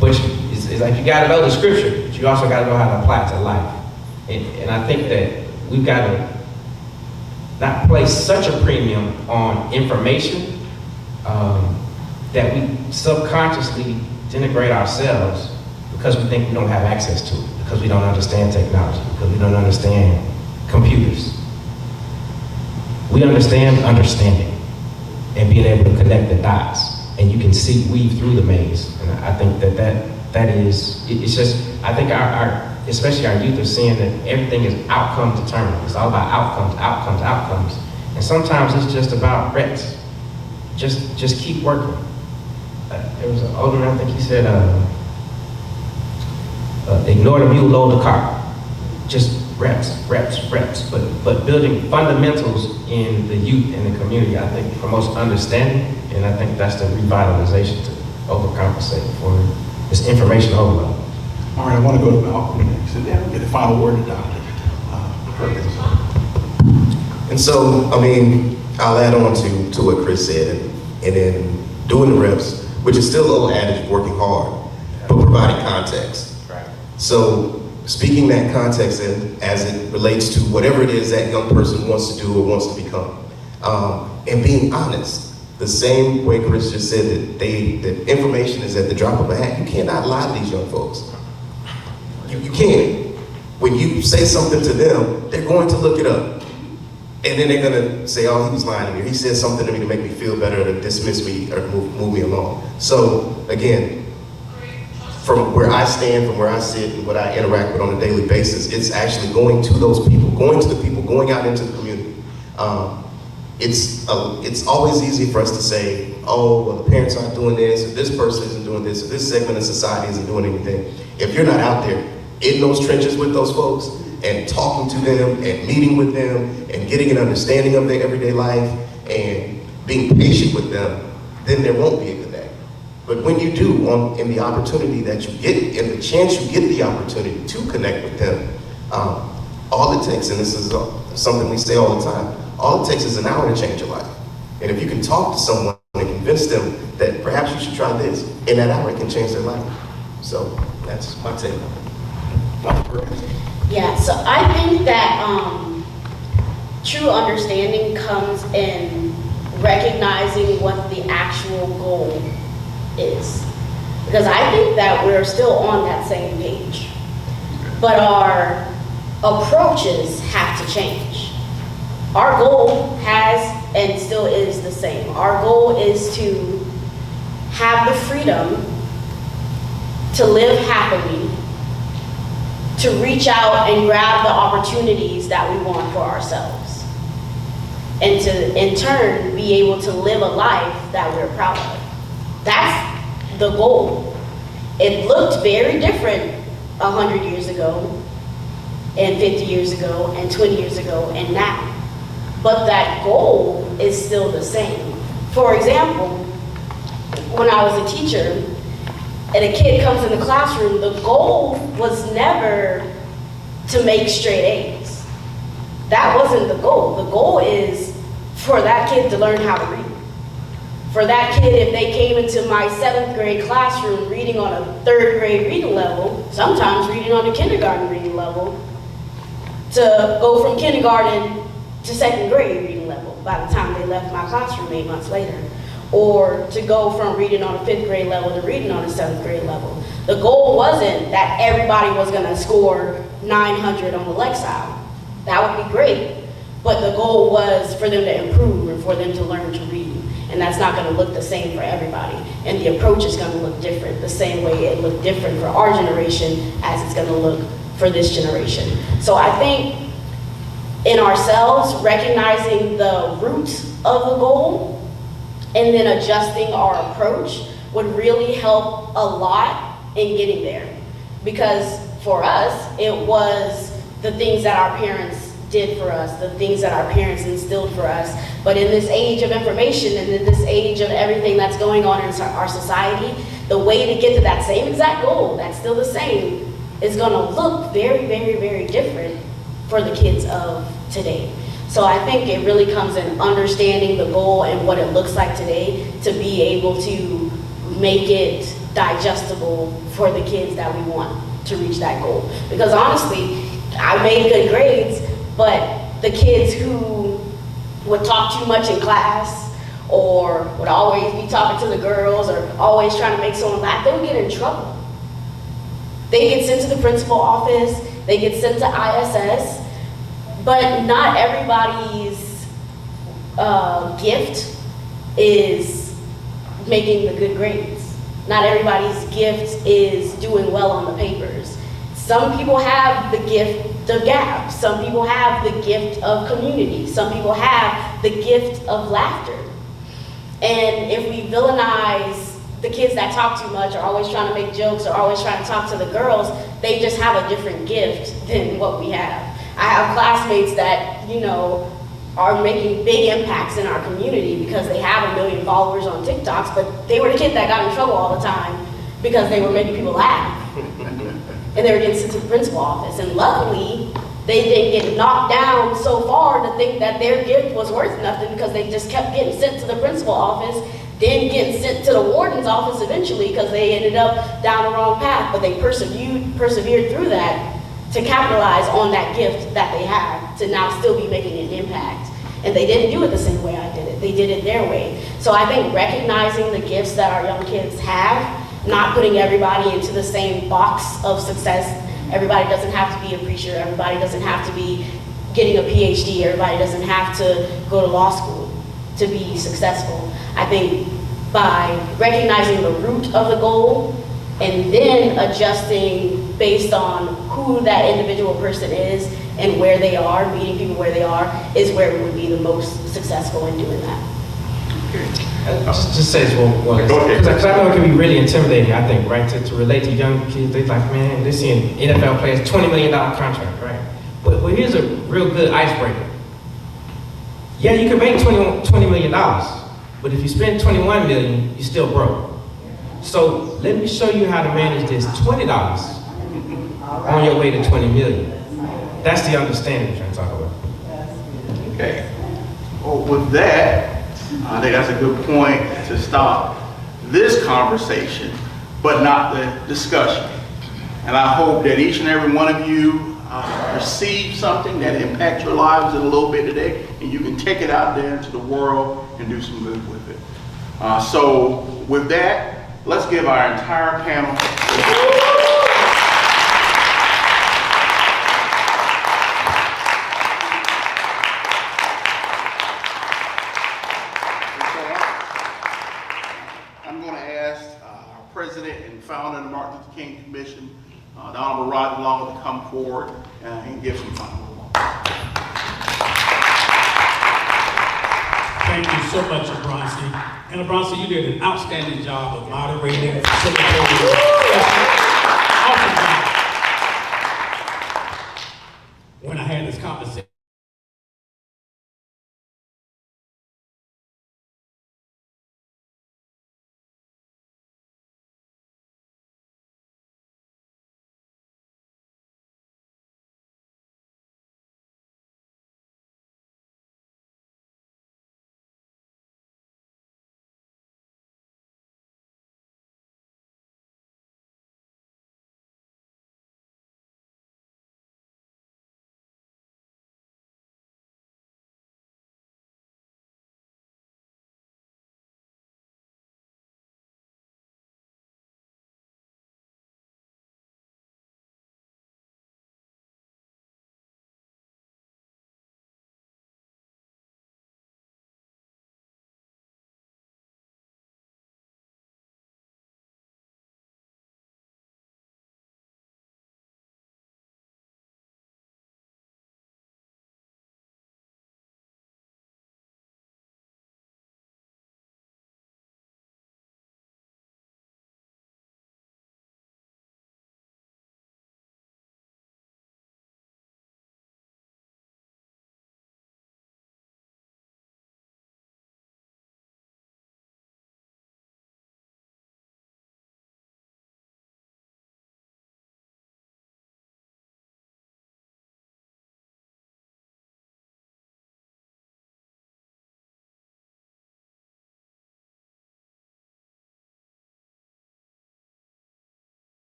But it's like you gotta know the scripture, but you also gotta know how to apply it to life. And I think that we've got to not place such a premium on information that we subconsciously denigrate ourselves because we think we don't have access to it, because we don't understand technology, because we don't understand computers. We understand understanding and being able to connect the dots, and you can weave through the maze. And I think that is, it's just, I think especially our youth are seeing that everything is outcome determined. It's all about outcomes. And sometimes it's just about reps. Just keep working. There was an older man, I think he said, ignore the mule, load the cart. Just reps, but building fundamentals in the youth and the community, I think promotes understanding, and I think that's the revitalization to overcompensate for this information overload. All right, I want to go to Malcolm next, and then we'll get the final word to Dr. Perkins. And so, I mean, I'll add on to what Chris said, and in doing the reps, which is still the old adage of working hard, but providing context. Right. So, speaking that context in as it relates to whatever it is that young person wants to do or wants to become, and being honest. The same way Chris just said that information is at the drop of a hat. You cannot lie to these young folks. You can't. When you say something to them, they're going to look it up. And then they're gonna say, oh, he was lying to me. He said something to me to make me feel better, to dismiss me or move me along. So again, from where I stand, from where I sit, and what I interact with on a daily basis, it's actually going to those people, going to the people, going out into the community. It's always easy for us to say, oh, well, the parents aren't doing this, or this person isn't doing this, or this segment of society isn't doing anything. If you're not out there in those trenches with those folks, and talking to them, and meeting with them, and getting an understanding of their everyday life, and being patient with them, then there won't be a connect. But when you do, in the opportunity that you get, in the chance you get the opportunity to connect with them, all it takes, and this is something we say all the time, all it takes is an hour to change your life. And if you can talk to someone and convince them that perhaps you should try this, in that hour it can change their life. So that's my take. Dr. Perkins. Yeah, so I think that true understanding comes in recognizing what the actual goal is. Because I think that we're still on that same page, but our approaches have to change. Our goal has and still is the same. Our goal is to have the freedom to live happily, to reach out and grab the opportunities that we want for ourselves, and to, in turn, be able to live a life that we're proud of. That's the goal. It looked very different 100 years ago, and 50 years ago, and 20 years ago, and now. But that goal is still the same. For example, when I was a teacher, and a kid comes in the classroom, the goal was never to make straight A's. That wasn't the goal. The goal is for that kid to learn how to read. For that kid, if they came into my 7th grade classroom reading on a 3rd grade reading level, sometimes reading on a kindergarten reading level, to go from kindergarten to 2nd grade reading level by the time they left my classroom 8 months later. Or to go from reading on a 5th grade level to reading on a 7th grade level. The goal wasn't that everybody was gonna score 900 on the Lexile. That would be great, but the goal was for them to improve and for them to learn to read. And that's not gonna look the same for everybody. And the approach is gonna look different, the same way it looked different for our generation as it's gonna look for this generation. So I think in ourselves, recognizing the root of the goal, and then adjusting our approach would really help a lot in getting there. Because for us, it was the things that our parents did for us, the things that our parents instilled for us. But in this age of information and in this age of everything that's going on in our society, the way to get to that same exact goal, that's still the same, is gonna look very, very, very different for the kids of today. So I think it really comes in understanding the goal and what it looks like today to be able to make it digestible for the kids that we want to reach that goal. Because honestly, I made good grades, but the kids who would talk too much in class or would always be talking to the girls or always trying to make someone laugh, they would get in trouble. They get sent to the principal office, they get sent to ISS. But not everybody's gift is making the good grades. Not everybody's gift is doing well on the papers. Some people have the gift of gab. Some people have the gift of community. Some people have the gift of laughter. And if we villainize the kids that talk too much, or always trying to make jokes, or always trying to talk to the girls, they just have a different gift than what we have. I have classmates that, you know, are making big impacts in our community because they have 1 million followers on TikToks, but they were the kid that got in trouble all the time because they were making people laugh. And they were getting sent to the principal office. And luckily, they didn't get knocked down so far to think that their gift was worth nothing because they just kept getting sent to the principal office, then getting sent to the warden's office eventually because they ended up down the wrong path. But they persevered through that to capitalize on that gift that they had to now still be making an impact. And they didn't do it the same way I did it. They did it their way. So I think recognizing the gifts that our young kids have, not putting everybody into the same box of success. Everybody doesn't have to be a preacher. Everybody doesn't have to be getting a PhD. Everybody doesn't have to go to law school to be successful. I think by recognizing the root of the goal and then adjusting based on who that individual person is and where they are, meeting people where they are, is where we would be the most successful in doing that. Just say this one, because I know it can be really intimidating, I think, right, to relate to young kids. They're like, man, they're seeing NFL players, $20 million contract, right? But here's a real good icebreaker. Yeah, you can make $20 million, but if you spend $21 million, you're still broke. So let me show you how to manage this $20 on your way to $20 million. That's the understanding we're trying to talk about. Okay. Well, with that, I think that's a good point to stop this conversation, but not the discussion. And I hope that each and every one of you receive something that impacts your lives in a little bit today, and you can take it out there into the world and do some good with it. So with that, let's give our entire panel President and founder of the Martin Luther King Commission, the Honorable Rodney Long, to come forward and give some final remarks. Thank you so much, Abronsi. And Abronsi, you did an outstanding job of moderating, facilitating.